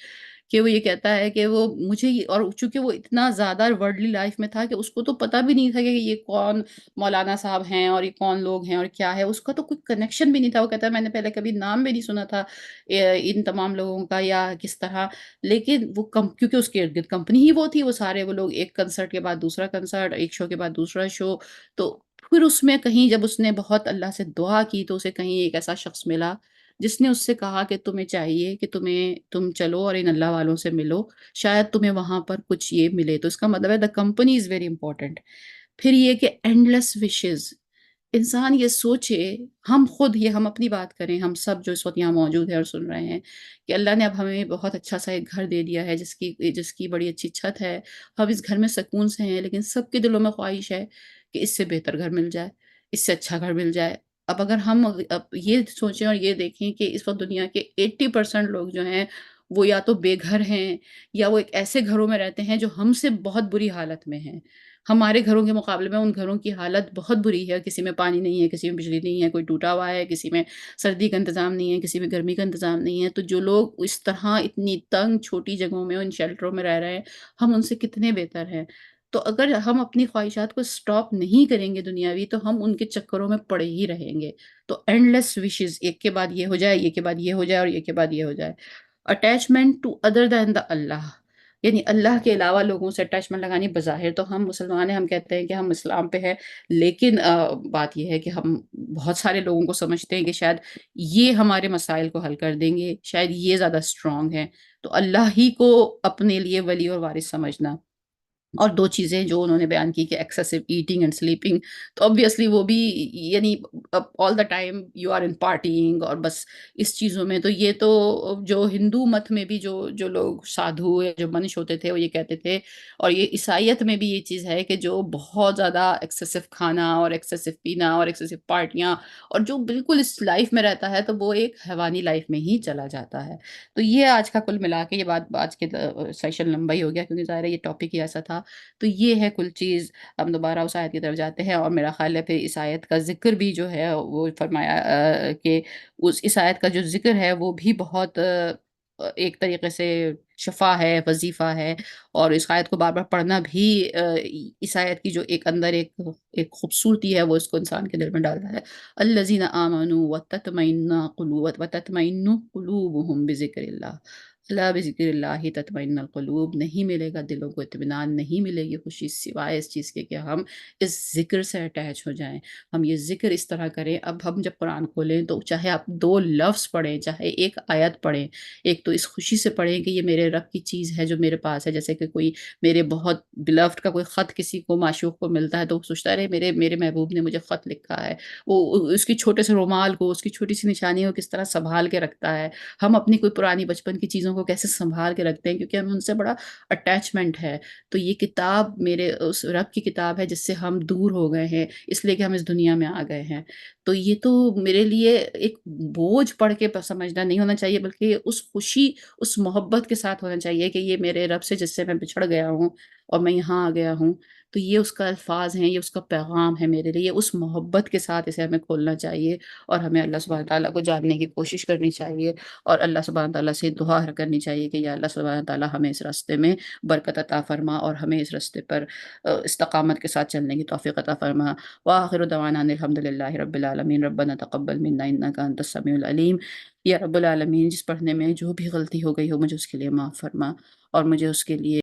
کہ وہ یہ کہتا ہے کہ وہ مجھے اور چونکہ وہ اتنا زیادہ ورلڈلی لائف میں تھا کہ اس کو تو پتہ بھی نہیں تھا کہ یہ کون مولانا صاحب ہیں اور یہ کون لوگ ہیں اور کیا ہے، اس کا تو کوئی کنیکشن بھی نہیں تھا۔ وہ کہتا ہے میں نے پہلے کبھی نام بھی نہیں سنا تھا ان تمام لوگوں کا یا کس طرح، لیکن وہ کیونکہ اس کے ارد گرد کمپنی ہی وہ تھی، وہ سارے وہ لوگ ایک کنسرٹ کے بعد دوسرا کنسرٹ، ایک شو کے بعد دوسرا شو، تو پھر اس میں کہیں جب اس نے بہت اللہ سے دعا کی تو اسے کہیں ایک ایسا شخص ملا جس نے اس سے کہا کہ تمہیں چاہیے کہ تم چلو اور ان اللہ والوں سے ملو، شاید تمہیں وہاں پر کچھ یہ ملے۔ تو اس کا مطلب ہے the company is very important. پھر یہ کہ اینڈلیس وشز، انسان یہ سوچے، ہم خود یہ ہم اپنی بات کریں، ہم سب جو اس وقت یہاں موجود ہیں اور سن رہے ہیں، کہ اللہ نے اب ہمیں بہت اچھا سا ایک گھر دے دیا ہے جس کی بڑی اچھی چھت ہے، ہم اس گھر میں سکون سے ہیں، لیکن سب کے دلوں میں خواہش ہے کہ اس سے بہتر گھر مل جائے، اس سے اچھا گھر مل جائے۔ اب اگر ہم اب یہ سوچیں اور یہ دیکھیں کہ اس وقت دنیا کے 80% لوگ جو ہیں وہ یا تو بے گھر ہیں، یا وہ ایک ایسے گھروں میں رہتے ہیں جو ہم سے بہت بری حالت میں ہیں۔ ہمارے گھروں کے مقابلے میں ان گھروں کی حالت بہت بری ہے، کسی میں پانی نہیں ہے، کسی میں بجلی نہیں ہے، کوئی ٹوٹا ہوا ہے، کسی میں سردی کا انتظام نہیں ہے، کسی میں گرمی کا انتظام نہیں ہے۔ تو جو لوگ اس طرح اتنی تنگ چھوٹی جگہوں میں، ان شیلٹروں میں رہ رہے ہیں، ہم ان سے کتنے بہتر ہیں۔ تو اگر ہم اپنی خواہشات کو سٹاپ نہیں کریں گے دنیاوی، تو ہم ان کے چکروں میں پڑے ہی رہیں گے۔ تو اینڈ لیس وشز، ایک کے بعد یہ ہو جائے، یہ کے بعد یہ ہو جائے، اور یہ کے بعد یہ ہو جائے۔ اٹیچمنٹ ٹو ادر دین دا اللہ، یعنی اللہ کے علاوہ لوگوں سے اٹیچمنٹ لگانی، بظاہر تو ہم مسلمان ہیں، ہم کہتے ہیں کہ ہم اسلام پہ ہیں، لیکن بات یہ ہے کہ ہم بہت سارے لوگوں کو سمجھتے ہیں کہ شاید یہ ہمارے مسائل کو حل کر دیں گے، شاید یہ زیادہ اسٹرانگ ہیں۔ تو اللہ ہی کو اپنے لیے ولی اور وارث سمجھنا، اور 2 چیزیں جو انہوں نے بیان کی کہ ایکسیسو ایٹنگ اینڈ سلیپنگ، تو آبویسلی وہ بھی یعنی all the time you are in partying اور بس اس چیزوں میں، تو یہ تو جو ہندو مت میں بھی جو لوگ سادھو یا جو منش ہوتے تھے وہ یہ کہتے تھے، اور یہ عیسائیت میں بھی یہ چیز ہے کہ جو بہت زیادہ ایکسیسو کھانا اور ایکسیسو پینا اور ایکسیسو پارٹیاں اور جو بالکل اس لائف میں رہتا ہے تو وہ ایک حیوانی لائف میں ہی چلا جاتا ہے۔ تو یہ آج کا کل ملا کے یہ بات آج کے سیشن لمبا ہی ہو گیا کیونکہ ظاہر ہے یہ ٹاپک ہی ایسا تھا۔ تو یہ ہے کل چیز، ہم دوبارہ اس آیت کی طرف جاتے ہیں اور میرا خیال ہے پھر اس آیت کا ذکر بھی جو ہے وہ فرمایا کہ اس آیت کا جو ذکر ہے وہ بھی بہت ایک طریقے سے شفا ہے، وظیفہ ہے، اور اس آیت کو بار بار پڑھنا بھی اس آیت کی جو ایک اندر ایک خوبصورتی ہے وہ اس کو انسان کے دل میں ڈالتا ہے۔ الذین آمنوا وتطمئن قلوبهم بذکر اللہ، اللہ بذکر اللہ تطمئن القلوب، نہیں ملے گا دلوں کو اطمینان، نہیں ملے گی خوشی سوائے اس چیز کے کہ ہم اس ذکر سے اٹیچ ہو جائیں، ہم یہ ذکر اس طرح کریں۔ اب ہم جب قرآن کھولیں تو چاہے آپ 2 لفظ پڑھیں، چاہے ایک آیت پڑھیں، ایک تو اس خوشی سے پڑھیں کہ یہ میرے رب کی چیز ہے جو میرے پاس ہے، جیسے کہ کوئی میرے بہت بلفڈ کا کوئی خط کسی کو معشوق کو ملتا ہے تو وہ سوچتا ہے ارے میرے محبوب نے مجھے خط لکھا ہے، وہ اس کی چھوٹے سے رومال کو، اس کی چھوٹی سی نشانیوں کو کس طرح سنبھال کے رکھتا ہے، ہم اپنی کوئی پرانی بچپن کی چیزوں کو کیسے سنبھال کے رکھتے ہیں کیونکہ ہمیں ان سے بڑا اٹیچمنٹ ہے۔ تو یہ کتاب میرے اس رب کی کتاب ہے جس سے ہم دور ہو گئے ہیں اس لیے کہ ہم اس دنیا میں آ گئے ہیں۔ تو یہ تو میرے لیے ایک بوجھ پڑھ کے سمجھنا نہیں ہونا چاہیے، بلکہ اس خوشی، اس محبت کے ساتھ ہونا چاہیے کہ یہ میرے رب سے جس سے میں بچھڑ گیا ہوں اور میں یہاں آ گیا ہوں، تو یہ اس کا الفاظ ہیں، یہ اس کا پیغام ہے میرے لیے، اس محبت کے ساتھ اسے ہمیں کھولنا چاہیے اور ہمیں اللہ سبحانہ تعالیٰ کو جاننے کی کوشش کرنی چاہیے اور اللہ سبحانہ تعالیٰ سے دعا کرنی چاہیے کہ یا اللہ سبحانہ تعالیٰ ہمیں اس راستے میں برکت عطا فرما اور ہمیں اس راستے پر استقامت کے ساتھ چلنے کی توفیق عطا فرما۔ وآخر دعوانا ان الحمد للہ رب العالمین، ربنا تقبل منا انک انت السمیع العلیم۔ یا رب العالمین، جس پڑھنے میں جو بھی غلطی ہو گئی ہو مجھے اس کے لیے معاف فرما اور مجھے اس کے لیے